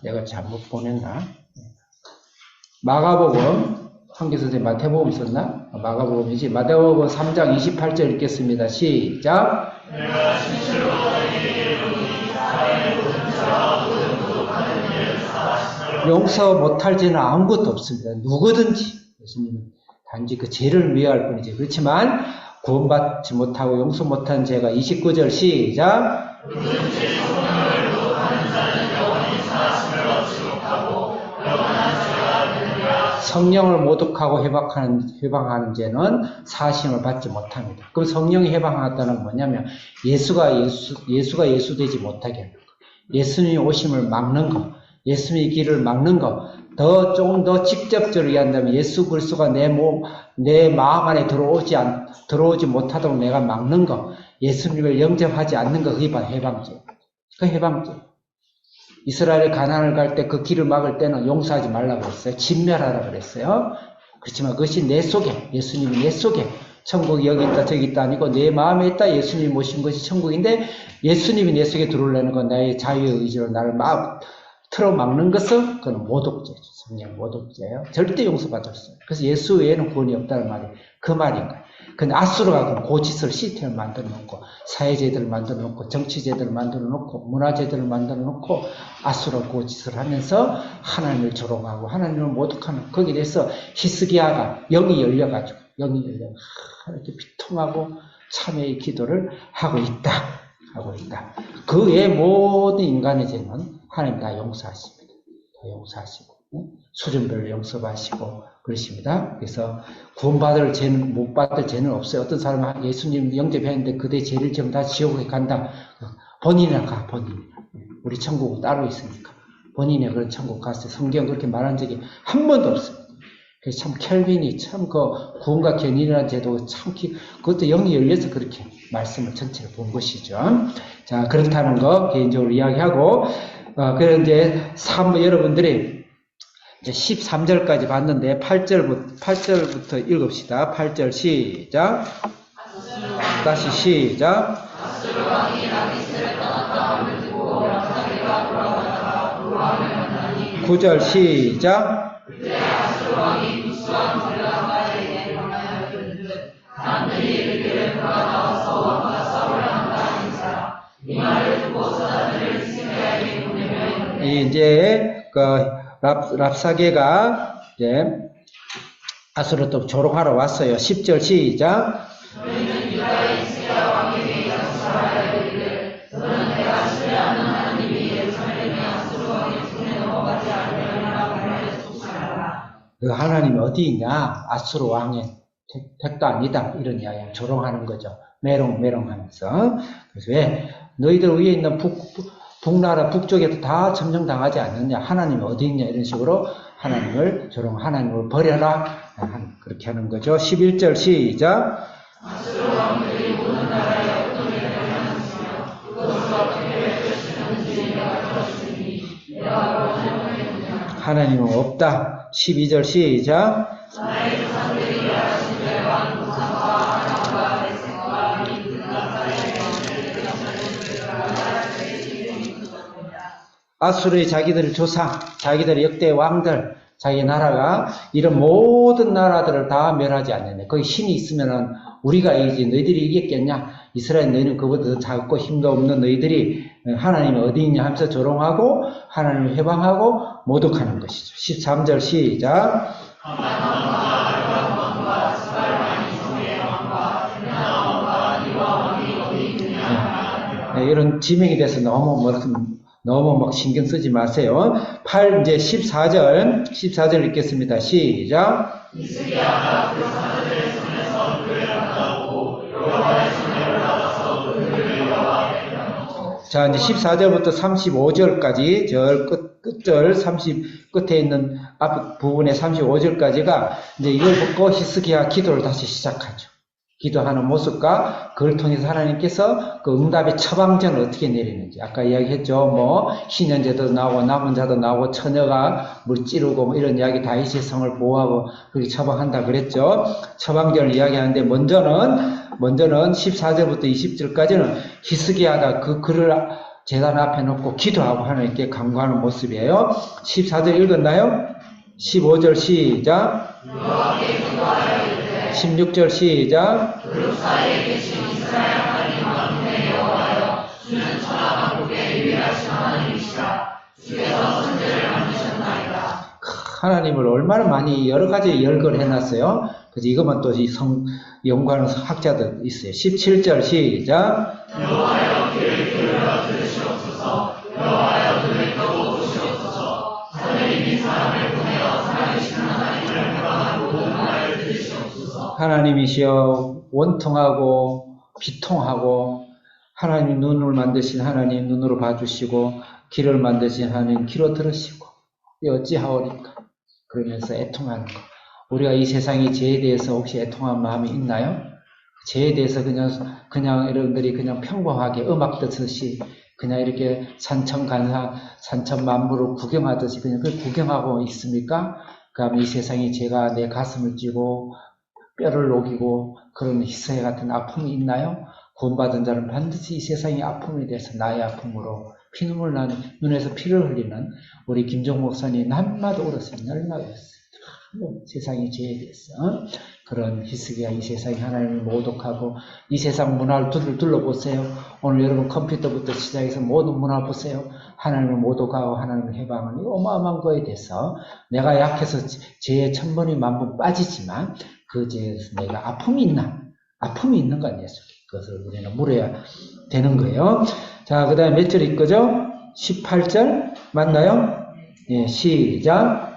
내가 잘못 보냈나? 마가복음, 한기 선생님 마태복음 썼나? 마가복음이지. 마태복음 3장 28절 읽겠습니다. 시작. 내가 진실로 너희에게 이르노니 사람의 모든 죄와 모든 모독하는 일을 사하시나로 용서 못할 죄는 아무것도 없습니다. 누구든지 예수님은 단지 그 죄를 미워할 뿐이지. 그렇지만 구원받지 못하고 용서 못한 죄가 29절 시작. 누구든지 성령을 모독하는 자는 영원히 사하심을 얻지 못하고 영원한 죄가 되느니라. 성령을 모독하고 해방하는 죄는 사심을 받지 못합니다. 그럼 성령이 해방하다는 뭐냐면 예수가 예수 되지 못하게 하는 거. 예수님이 오심을 막는 거. 예수님의 길을 막는 거. 조금 더 직접적으로 얘기한다면 예수 그리스도가 내 마음 안에 들어오지 못하도록 내가 막는 거. 예수님을 영접하지 않는 거. 그게 바로 해방죄. 그 해방죄. 이스라엘이 가나안을 갈 때 그 길을 막을 때는 용서하지 말라고 했어요. 진멸하라고 그랬어요. 그렇지만 그것이 내 속에, 예수님이 내 속에, 천국이 여기 있다 저기 있다 아니고 내 마음에 있다 예수님이 모신 것이 천국인데 예수님이 내 속에 들어오려는 건 나의 자유의 의지로 나를 막 틀어막는 것은 그건 모독죄죠. 성령 모독죄예요. 절대 용서받을 수 없어요. 그래서 예수 외에는 구원이 없다는 말이 그 말인 거예요. 근데 아수르가 고짓을 시스템을 만들어 놓고 사회제들을 만들어 놓고 정치제들을 만들어 놓고 문화제들을 만들어 놓고 아수르가 고짓을 하면서 하나님을 조롱하고 하나님을 모독하는 거기에 대해서 히스기야가 영이 열려가지고 이렇게 비통하고 참회의 기도를 하고 있다. 그 외 모든 인간의 죄는 하나님 다 용서하십니다. 다 용서하시고 수준별로 용서하시고 그러십니다. 그래서 구원받을 죄는 못 받을 죄는 없어요. 어떤 사람은 예수님 영접했는데 그대 죄를 지금 다 지옥에 간다. 본인이나 가. 우리 천국은 따로 있으니까 본인이 그런 천국 갔어요. 성경 그렇게 말한 적이 한 번도 없어요. 그래서 참 켈빈이 참 그 구원과 견인이라는 제도 참 그것도 영이 열려서 그렇게 말씀을 전체를 본 것이죠. 자, 그렇다는 거 개인적으로 이야기하고 그래서 이제 여러분들이 이제 13절까지 봤는데 8절부터 읽읍시다. 8절 시작. 다시 시작. 9절 시작. 이제 랍사게가 이제 아수르 또 조롱하러 왔어요. 10절 시작. 너희는 유다의 히스기야 왕에게 약속하라 이르기를 너는 내가 신뢰하는 하나님이 예루살렘의 아수르 왕의 손에 넘어가지 않으려니라 말하였으시라. 그 하나님이 어디 있냐? 아수르 왕의 택도 아니다. 이런 이야기 조롱하는 거죠. 메롱하면서. 그래서 왜 너희들 위에 있는 북나라 북쪽에도 다 점령당하지 않느냐? 하나님이 어디 있냐? 이런 식으로 하나님을 하나님을 버려라. 그렇게 하는 거죠. 11절 시작. 아수르 왕들이 모든 나라에 어떤 일을 행하였으며 그것을 어떻게 맺으시는지 내가 들었으니 내가 원하노니와 하나님은 없다. 12절 시작. 나의 조상들이 하신 죄와 무상과 하나님과 백성과 믿음과 사이의 영을 아수르의 자기들의 조상, 자기들의 역대 왕들, 자기 나라가 이런 모든 나라들을 다 멸하지 않느냐. 거기 신이 있으면은 우리가 이기지 너희들이 이겼겠냐? 이스라엘 너희는 그보다 더 작고 힘도 없는 너희들이 하나님이 어디 있냐 하면서 조롱하고 하나님을 해방하고 모독하는 것이죠. 13절 시작. 이런 지명에 대해서 너무 막 신경 쓰지 마세요. 이제 14절 읽겠습니다. 시작. 히스기야가 그 사람들의 손에서 그를 받아오고 여호와의 손에 올라가서 그를 여호와 앞에 펴놓고. 자, 이제 14절부터 35절까지 끝절 30 끝에 있는 앞 부분의 35절까지가 이제 이걸 듣고 히스기야 기도를 다시 시작하죠. 기도하는 모습과 그걸 통해서 하나님께서 그 응답의 처방전을 어떻게 내리는지 아까 이야기했죠. 뭐 신년제도 나오고 남은 자도 나오고 처녀가 물 찌르고 뭐 이런 이야기 다윗의 성을 보호하고 그렇게 처방한다 그랬죠. 처방전을 이야기하는데 먼저는 14절부터 20절까지는 히스기야가 그 글을 제단 앞에 놓고 기도하고 하나님께 간구하는 모습이에요. 14절 읽었나요? 15절 시작. 16절 시작. 그룹 사이에 계신 이스라엘 하나님 만군의 여호와여 주는 천하 만국의 유일하신 하나님이시라 주께서 천지를 만드셨나이다. 하나님을 얼마나 많이 여러 가지 열거를 해놨어요. 그래서 이것만 또 이 연구하는 학자들 있어요. 17절 시작. 여호와여 귀를 기울여 들으시옵소서. 여호와여 눈을 떠고 보시옵소서. 하늘이 사람을 보내어 살아계신 하나님을 해방한 모든 말을 들으시옵소서. 하나님이시여 원통하고 비통하고 하나님 눈을 만드신 하나님 눈으로 봐주시고 귀를 만드신 하나님 귀로 들으시고 어찌하오리까 그러면서 애통하는 거. 우리가 이 세상의 죄에 대해서 혹시 애통한 마음이 있나요? 죄에 대해서 그냥 여러분들이 그냥 평범하게 음악 듣듯이 그냥 이렇게 산천 만물을 구경하듯이 그냥 그걸 구경하고 있습니까? 그러면 이 세상의 죄가 내 가슴을 찌고 뼈를 녹이고 그런 희생 같은 아픔이 있나요? 구원받은 자는 반드시 이 세상의 아픔에 대해서 나의 아픔으로 피눈물 나는 눈에서 피를 흘리는 우리 김종 목사님 날마다 울었어요. 날마다 울었어요. 세상의 죄에 대해서 그런 히스기야 이 세상이 하나님을 모독하고 이 세상 문화를 둘러보세요. 오늘 여러분 컴퓨터부터 시작해서 모든 문화 보세요. 하나님을 모독하고 하나님을 해방하는 이 어마어마한 거에 대해서 내가 약해서 죄에 천번이 만번 빠지지만 그 죄에서 내가 아픔이 있는 거 아니에요. 그것을 우리는 물어야 되는 거예요. 자, 그 다음에 몇 절 읽거죠? 18절 맞나요? 예, 시작.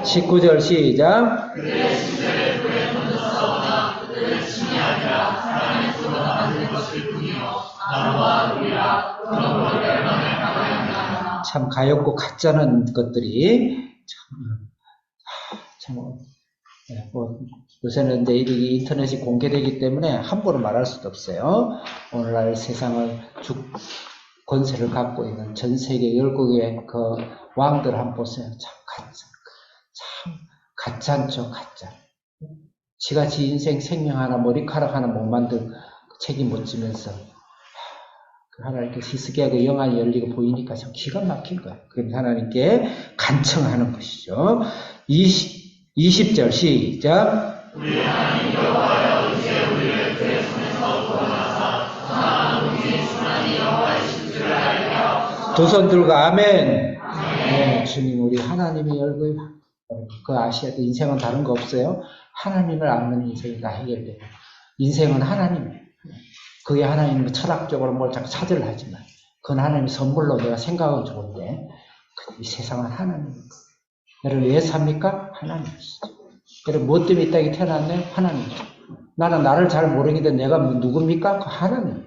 19절 시작. 그들의 신들을 불에 던졌사오나 그들은 신이 아니라 사람의 손으로 만든 것일 뿐이요 나무와 돌이라 그런 걸 멸망을 당하였나이다. 참 가엾고 가짜는 것들이 요새는 이제 이 인터넷이 공개되기 때문에 함부로 말할 수도 없어요. 오늘날 세상을 권세를 갖고 있는 전 세계 열국의 그 왕들 한번 보세요. 참 가짜죠, 가짜. 지가 지 인생 생명 하나 머리카락 하나 못 만든 책임 못 지면서 하나님께 히스기야의 영안이 열리고 보이니까 참 기가 막힌 거예요. 그래서 하나님께 간청하는 것이죠. 20절 시작. 우리 하나님 여호와여 이제 우리를 그의 손에서 구원하사 전하는 우리 주나니 여호와이신 줄을 알게 하옵소서. 두 손 들고 아멘. 네, 주님 우리 하나님이 열고 그 아셔야 돼. 인생은 다른 거 없어요. 하나님을 아는 인생이 다 해결돼요. 인생은 하나님이에요. 그게 하나님 철학적으로 뭘 자꾸 차지를 하지만 그건 하나님의 선물로 내가 생각은 좋은데 이 세상은 하나님입니다. 여러분 왜 삽니까? 하나님이시죠. 여러분 뭐 때문에 이 땅에 태어났나요? 하나님이죠. 나는 나를 잘 모르겠는데 내가 누굽니까? 그 하나님.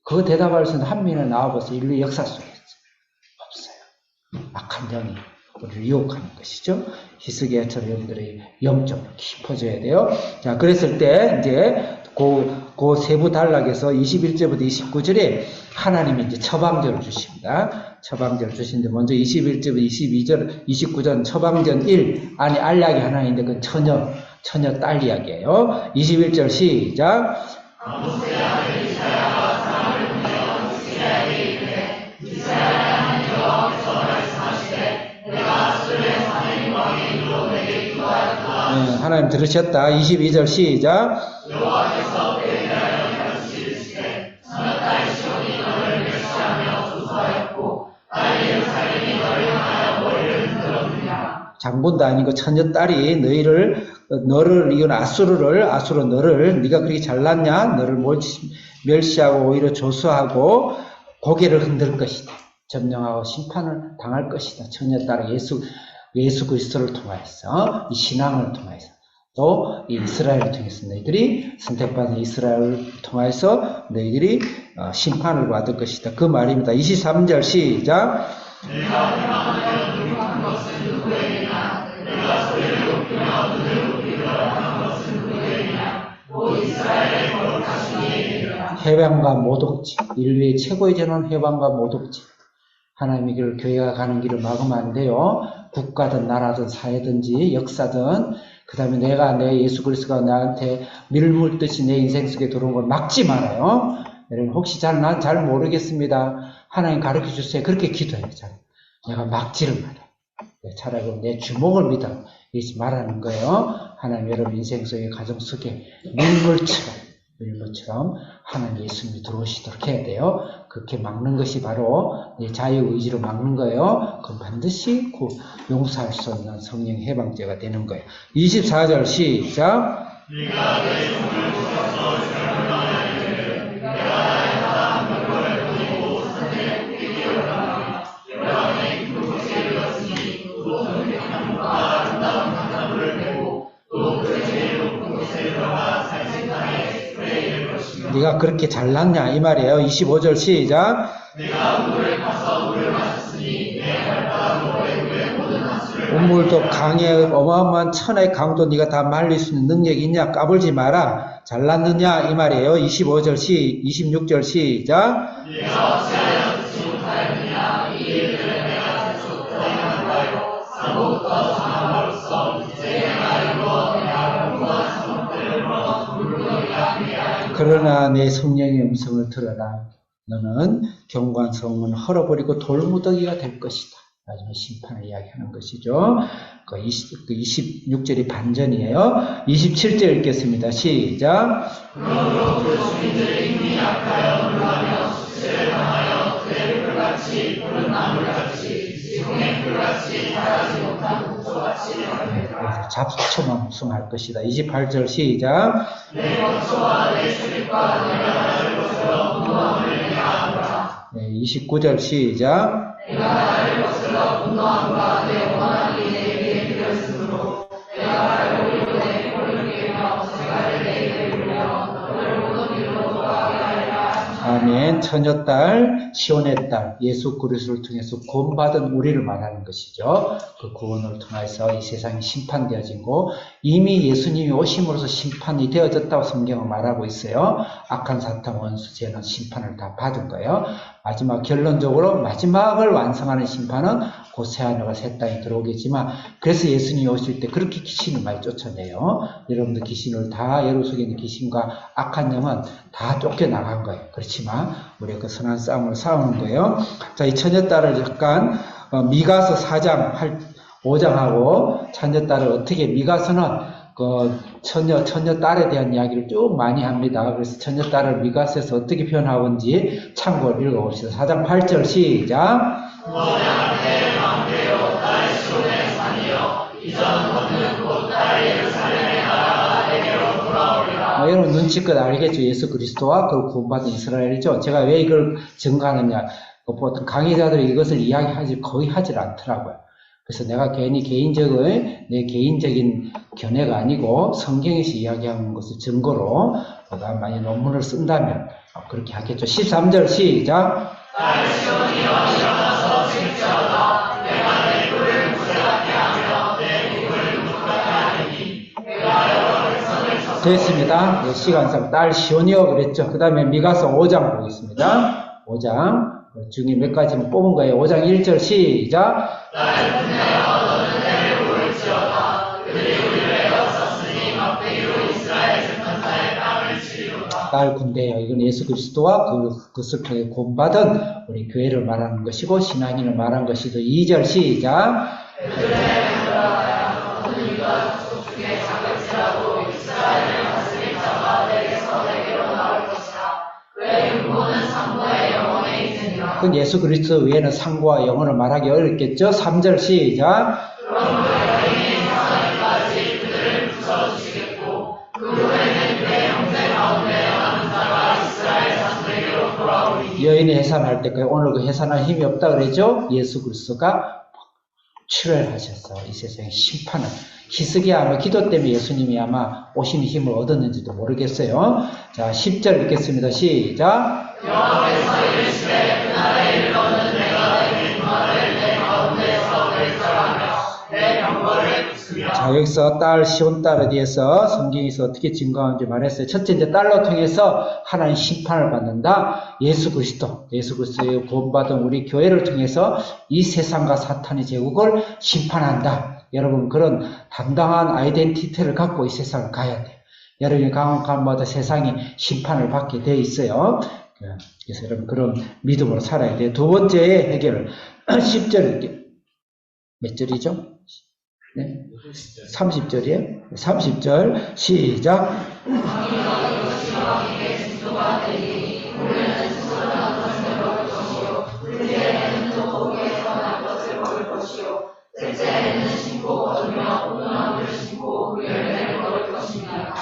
그 대답할 수 있는 한민을 나와보세요. 인류 역사 속에 없어요. 악한 영이 우리를 유혹하는 것이죠. 히스기야처럼 여러분들이 영적으로 깊어져야 돼요. 자, 그랬을 때 이제 그 세부 단락에서 21절부터 29절에 하나님이 이제 처방전을 주십니다. 처방전을 주시는데 먼저 21절부터 22절, 29절 처방전 1 안에 알약이 하나 있는데 그 처녀 딸 이야기예요. 21절 시작. 하나님 들으셨다. 22절 시작. 여호와께서 그에 대하여 가르치시되 처녀딸 시온이 너를 멸시하며 조소하였고 딸 예루살렘이 너를 향하여 머리를 흔들었느냐. 장군도 아니고 처녀딸이 너를 이건 아수르 너를 네가 그렇게 잘났냐? 너를 멸시하고 오히려 조소하고 고개를 흔들 것이다. 점령하고 심판을 당할 것이다. 처녀딸은 예수 그리스도를 통하여서 이 신앙을 통해서 또 이 이스라엘을 통해서 너희들이 선택받은 이스라엘을 통해서 너희들이 심판을 받을 것이다. 그 말입니다. 23절 시작. 내가 회방하여 누룩한 것은 누구에게냐? 내가 소리를 높이며 눈을 높이려 하는 것은 누구에게냐? 곧 이스라엘의 거룩하신 이에게라. 해방과 모독죄, 인류의 최고의 죄는 해방과 모독죄. 하나님의 길을 교회가 가는 길을 막으면 안 돼요. 국가든 나라든 사회든지 역사든. 그 다음에 내 예수 그리스도가 나한테 밀물듯이 내 인생 속에 들어온 걸 막지 말아요. 여러분 혹시 난 잘 모르겠습니다. 하나님 가르쳐 주세요. 그렇게 기도해요. 내가 막지를 말아요. 차라리 내 주목을 믿어. 이러지 말라는 거예요. 하나님 여러분 인생 속에 가정 속에 밀물처럼 하나님 예수님이 들어오시도록 해야 돼요. 그렇게 막는 것이 바로 내 자유의지로 막는 거예요. 그럼 반드시 용서할 수 없는 성령 해방죄가 되는 거예요. 24절 시작. 네가 내 종을 부셔서 절망하여 내가 나의 사랑 그걸 보내고 산에 뛰어가라. 여호와의 그곳에 이었으니 또 은혜함과 아름다운 강나무를 베고 또 그 제일 높은 곳에 들어가 살생산에 네가 그렇게 잘났냐 이 말이에요. 25절 시작. 내가 물을 파서 물을 마셨으니 내 발바닥 모래에 모든 한수를 우물도 강에 어마어마한 천하의 강도 네가 다 말릴 수 있는 능력이 있냐? 까불지 마라. 잘났느냐 이 말이에요. 26절 시작. 네가 어찌하여 듣지 못하였느냐? 이 일들을 내가 계속 행하여 사고부터 장함으로써 이제 내가 이루어 내가 공부한 성들로 물론이라 하리라. 그러나 내 성령의 음성을 들어라. 너는 경관성은 헐어버리고 돌무더기가 될 것이다. 나중에 심판을 이야기하는 것이죠. 그 26절이 반전이에요. 27절 읽겠습니다. 시작. 그러므로 그 주민들이 힘이 약하여 놀라며 수치를 당하여 그의 풀같이 푸른 나물같이 지붕의 풀같이 자라지 못한 국초같이 되리라. 잡초만 무성할 것이다. 28절 시작. 내 거처와 내 출입과 내가 나를 거스러 분노함을 내가 하노라. 29절 시작. 내가 나를 거스러 분노함과 내 원한이 내게 들렸으므로 내가 발을 올리고 내 코를 깨며 제갈을 내게 불려 너를 모독이로 돌아가게 하리라. 아멘. 처녀딸, 시온의 딸, 예수 그리스도를 통해서 구원받은 우리를 말하는 것이죠. 그 구원을 통해서 이 세상이 심판되어지고 이미 예수님이 오심으로써 심판이 되어졌다고 성경은 말하고 있어요. 악한 사탄 원수 죄는 심판을 다 받은 거예요. 마지막 결론적으로 마지막을 완성하는 심판은 곧 새하늘과 새 땅이 들어오겠지만 그래서 예수님이 오실 때 그렇게 귀신을 많이 쫓아내요. 여러분들 귀신을 다 여러 속에 있는 귀신과 악한 영은 다 쫓겨나간 거예요. 그렇지만 우리가 그 선한 싸움을 싸우는 거예요. 자, 이 처녀딸을 약간 미가서 4장 5장하고 처녀딸을 어떻게 미가서는 그 처녀딸에 대한 이야기를 쭉 많이 합니다. 그래서 처녀딸을 미가서에서 어떻게 표현하는지 참고를 읽어봅시다. 4장 8절 시작. 너희한테 망대요 딸 시온의 산이여 이전 걷는 곳 딸 예루살렘의 나라가 내게로 돌아오리라. 여러분 눈치껏 알겠죠. 예수 그리스도와 그 구원받은 이스라엘이죠. 제가 왜 이걸 증거하느냐. 보통 강의자들이 이것을 거의 하질 않더라고요. 그래서 내가 괜히 내 개인적인 견해가 아니고 성경에서 이야기하는 것을 증거로 내가 많이 논문을 쓴다면 그렇게 하겠죠. 13절 시작. 딸 시온이여 일어나서 칠지어다 내가 내 꿀을 무쇠같게 하며 내 국을 누룩하게 하리니 내가 여러 백성을 쳤으니 됐습니다. 네, 시간상 딸 시온이여 그랬죠. 그 다음에 미가서 5장 보겠습니다. 5장 중에 몇 가지는 뽑은 거예요. 5장 1절 시작. 딸 군대여 너는 내를 부를지어다 그들이 우리를 애워쌌으니 막대기로 이스라엘 재판사의 땅을 치리로다. 딸 군대여 이건 예수 그리스도와 그것을 통해 구원받은 우리 교회를 말하는 것이고 신앙인을 말하는 것이죠. 2절 시작. 베들레헴에 들어가야 너는 유다 족속 중에 작을지라도 이스라엘을 다스릴 자가 내게서 내게로 나올 것이라. 그의 근본은 상고의 영원에 있으니라. 그건 예수 그리스도 외에는 상고와 영혼을 말하기 어렵겠죠. 3절 시작. 그러므로 여인이 사사기까지 그들을 붙여주시겠고 그 후에는 내 형제 가운데 많은 자가 이스라엘 자손에게로 돌아오리니. 여인이 해산할 때까지 오늘 그 해산할 힘이 없다 그랬죠. 예수 그리스도가 출혈하셔서 이 세상의 심판을 히스기야 아마 기도 때문에 예수님이 아마 오신 힘을 얻었는지도 모르겠어요. 자 10절 읽겠습니다. 시작. 여호와께서 이르시되 그날에 이르러는 내가 내게 말을 자, 여기서 딸, 시온딸에 대해서 성경에서 어떻게 증거하는지 말했어요. 첫째, 이제 딸로 통해서 하나님 심판을 받는다. 예수 그리스도의 구원받은 우리 교회를 통해서 이 세상과 사탄의 제국을 심판한다. 여러분, 그런 당당한 아이덴티티를 갖고 이 세상을 가야 돼요. 여러분이 강한 가운데 세상이 심판을 받게 돼 있어요. 그래서 여러분, 그런 믿음으로 살아야 돼요. 두 번째의 해결, 10절, 몇 절이죠? 네? 30절이에요? 30절, 시작.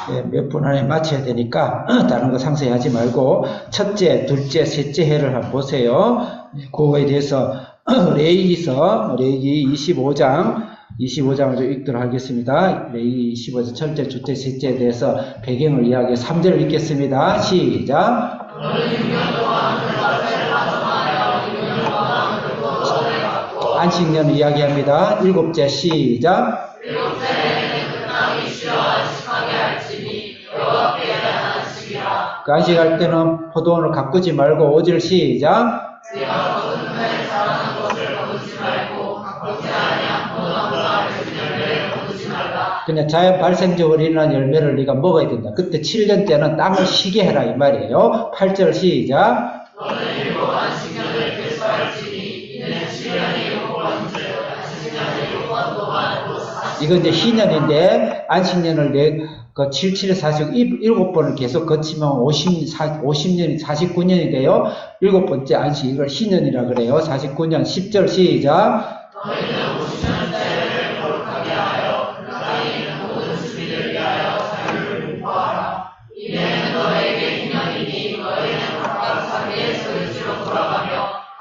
예, 몇 분 안에 마쳐야 되니까 다른 거 상세히 하지 말고 첫째, 둘째, 셋째 해를 한번 보세요. 그거에 대해서 레위기서 레위기 25장을 좀 읽도록 하겠습니다. 레위기 25장 첫째, 둘째, 셋째에 대해서 배경을 이야기해 3절을 읽겠습니다. 시작. 안식년을 이야기합니다. 일곱째 시작. 그 안식할 때는 포도원을 가꾸지 말고 5절 시작. 그냥 자연 발생적으로 일어난 열매를 네가 먹어야 된다. 그때 7년 때는 땅을 쉬게 해라 이 말이에요. 8절 시작. 이건 이제 희년인데 안식년을 그 77에 47번을 계속 거치면 50년이 49년이 돼요. 일곱 번째 안식 이걸 희년이라 그래요. 49년 10절 시작. 너희는 50년째를 거룩하게 하여 그 땅에 있는 모든 주민을 위하여 자유를 공포하라. 이는 너에게 희년이니 너희는 각각 자기의 소유지로 돌아가며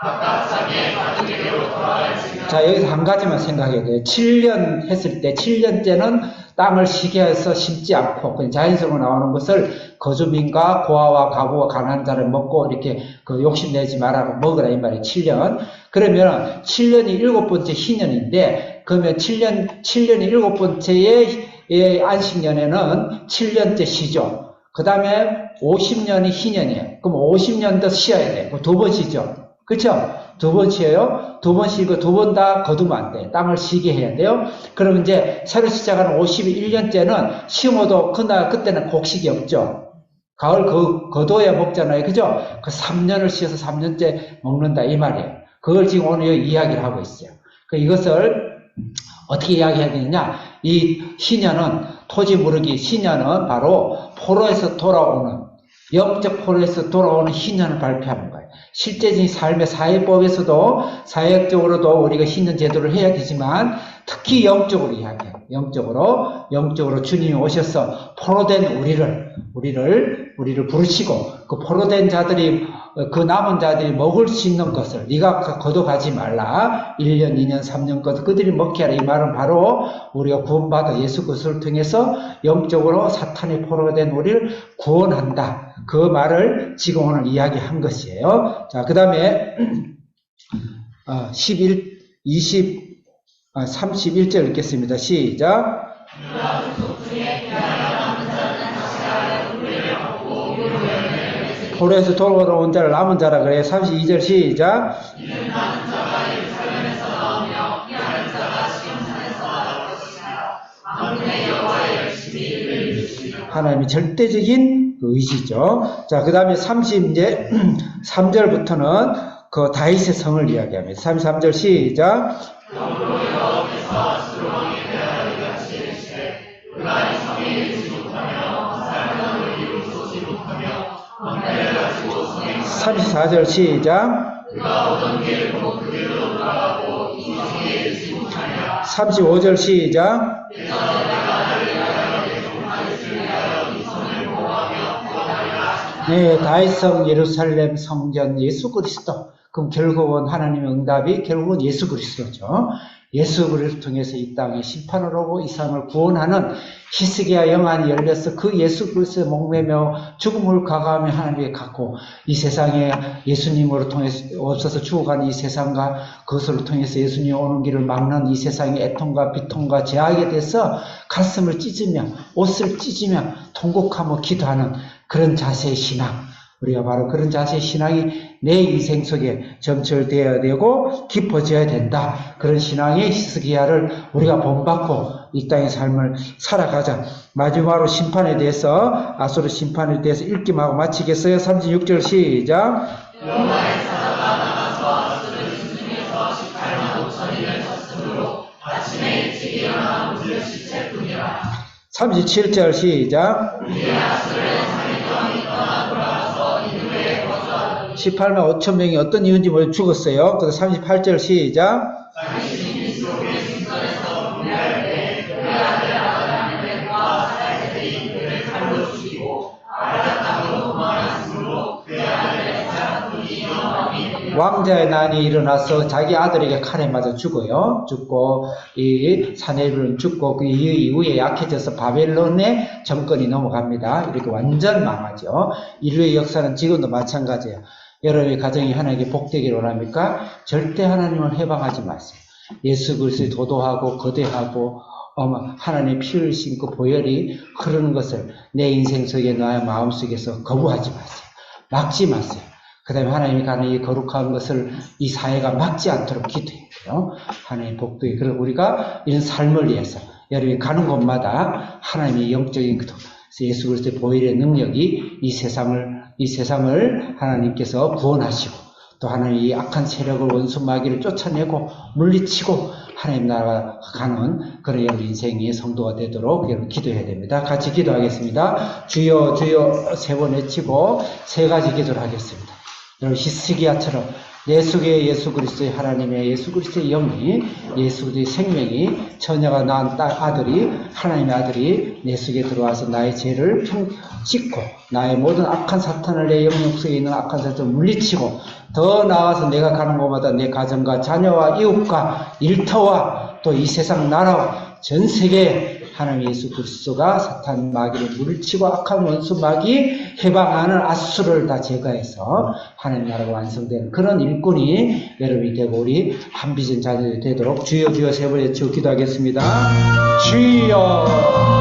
각각 자기의 가족에게로 돌아갈지며. 자, 여기서 한 가지만 생각해야 돼요. 7년 했을 때 7년째는 땅을 쉬게 해서 심지 않고 그냥 자연스러로 나오는 것을 거주민과 고아와 가부와 가난한 자를 먹고 이렇게 그 욕심내지 말라고 먹으라 이 말이에요. 7년. 그러면 7년이 일곱 번째 희년인데 그러면 7년이 일곱 번째의 안식년에는 7년째 쉬죠. 그 다음에 50년이 희년이에요. 그럼 50년 더 쉬어야 돼요. 그럼 2번 쉬죠. 그렇죠? 2번 쉬어요. 2번 쉬고 2번 다 거두면 안 돼. 땅을 쉬게 해야 돼요. 그럼 이제 새로 시작하는 51년째는 심어도 그때는 곡식이 없죠. 가을 거둬야 먹잖아요. 그죠? 그 3년을 쉬어서 3년째 먹는다 이 말이에요. 그걸 지금 오늘 이야기를 하고 있어요. 이것을 어떻게 이야기해야 되느냐? 이 희년은 토지 무르기 희년은 바로 포로에서 돌아오는 영적 포로에서 돌아오는 희년을 발표하는 거예요. 실제적인 삶의 사회법에서도 사회적으로도 우리가 희년 제도를 해야 되지만 특히 영적으로 이야기해요. 영적으로 주님이 오셔서 포로된 우리를 부르시고 그 포로된 자들이 그 남은 자들이 먹을 수 있는 것을 네가 거둬가지 말라. 1년, 2년, 3년 것 그들이 먹게 하라. 이 말은 바로 우리가 구원받아 예수 그리스도를 통해서 영적으로 사탄의 포로된 우리를 구원한다. 그 말을 지금 오늘 이야기한 것이에요. 자, 그 다음에 31절 읽겠습니다. 시작. 포로에서 돌아온 자를 남은 자라 그래요. 32절 시작. 하나님의 절대적인 의지죠. 자, 그 다음에 33절부터는 그 다윗의 성을 이야기합니다. 33절 시작. 사 34절 시작. 35절 시작. 네, 다윗성 예루살렘 성전 예수 그리스도. 그럼 결국은 하나님의 응답이 결국은 예수 그리스도죠. 예수 그리스도를 통해서 이 땅에 심판을 오고 이 사람을 구원하는 히스기야 영안이 열려서 그 예수 그리스도에 목매며 죽음을 각오하며 하나님께 갖고 이 세상에 예수님으로 통해서 없어서 죽어가는 이 세상과 그것을 통해서 예수님이 오는 길을 막는 이 세상의 애통과 비통과 제약에 대해서 가슴을 찢으며 옷을 찢으며 통곡하며 기도하는 그런 자세의 신앙, 우리가 바로 그런 자세의 신앙이 내 인생 속에 점철되어야 되고 깊어져야 된다. 그런 신앙의 히스기야를 우리가 본받고 이 땅의 삶을 살아가자. 마지막으로 심판에 대해서, 아수르 심판에 대해서 읽기만 하고 마치겠어요. 36절 시작. 여호와의 사자가 나가서 아수르 진중에서 18만 5천인을 쳤으므로 아침에 일찍 일어나 무려 시체뿐이라. 37절 시작. 이에 아수르의 사내경이 떠나 돌아와서 이누에 거주하더니 18만 5천 명이 어떤 이유인지 모두 죽었어요. 그래서 38절 시작. 자기 신속의 신전에서 분배할 때 그의 아들 아다람과 사라셀이 그를 칼로 죽이고 아라 땅으로 도망하였으므로 그의 아들의 사랑꾼이 여호와니 왕자의 난이 일어나서 자기 아들에게 칼에 맞아 죽어요. 죽고 이 사내들은 죽고 그 이후에 약해져서 바벨론의 정권이 넘어갑니다. 이렇게 완전 망하죠. 인류의 역사는 지금도 마찬가지예요. 여러분의 가정이 하나님께 복되기를 원합니까? 절대 하나님을 해방하지 마세요. 예수 그리스도의 도도하고 거대하고 하나님의 피를 신고 보혈이 흐르는 것을 내 인생 속에 나의 마음 속에서 거부하지 마세요. 막지 마세요. 그 다음에 하나님이 가는 이 거룩한 것을 이 사회가 막지 않도록 기도해요. 하나님의 복되게. 그리고 우리가 이런 삶을 위해서 여러분이 가는 곳마다 하나님의 영적인 예수 그리스도의 보혈의 능력이 이 세상을 하나님께서 구원하시고 또 하나님의 이 악한 세력을 원수 마귀를 쫓아내고 물리치고 하나님 나라가 가는 그런 여러분 인생의 성도가 되도록 여러분 기도해야 됩니다. 같이 기도하겠습니다. 주여 주여 세 번 외치고 세 가지 기도를 하겠습니다. 여러분 히스기야처럼 내 속에 예수 그리스도의 하나님의 예수 그리스도의 영이 예수 그리스도의 생명이 처녀가 낳은 아들이 하나님의 아들이 내 속에 들어와서 나의 죄를 씻고 나의 모든 악한 사탄을 내 영역 속에 있는 악한 사탄을 물리치고 더 나아가서 내가 가는 곳마다 내 가정과 자녀와 이웃과 일터와 또 이 세상 나라와 전 세계에 하나님 예수 그리스도가 사탄 마귀를 물리치고 악한 원수 마귀 해방하는 아수를 다 제거해서 하나님 나라가 완성되는 그런 일꾼이 여러분이 되고 우리 한비전 자녀들이 되도록 주여 주여 세 번 외치고 기도하겠습니다. 주여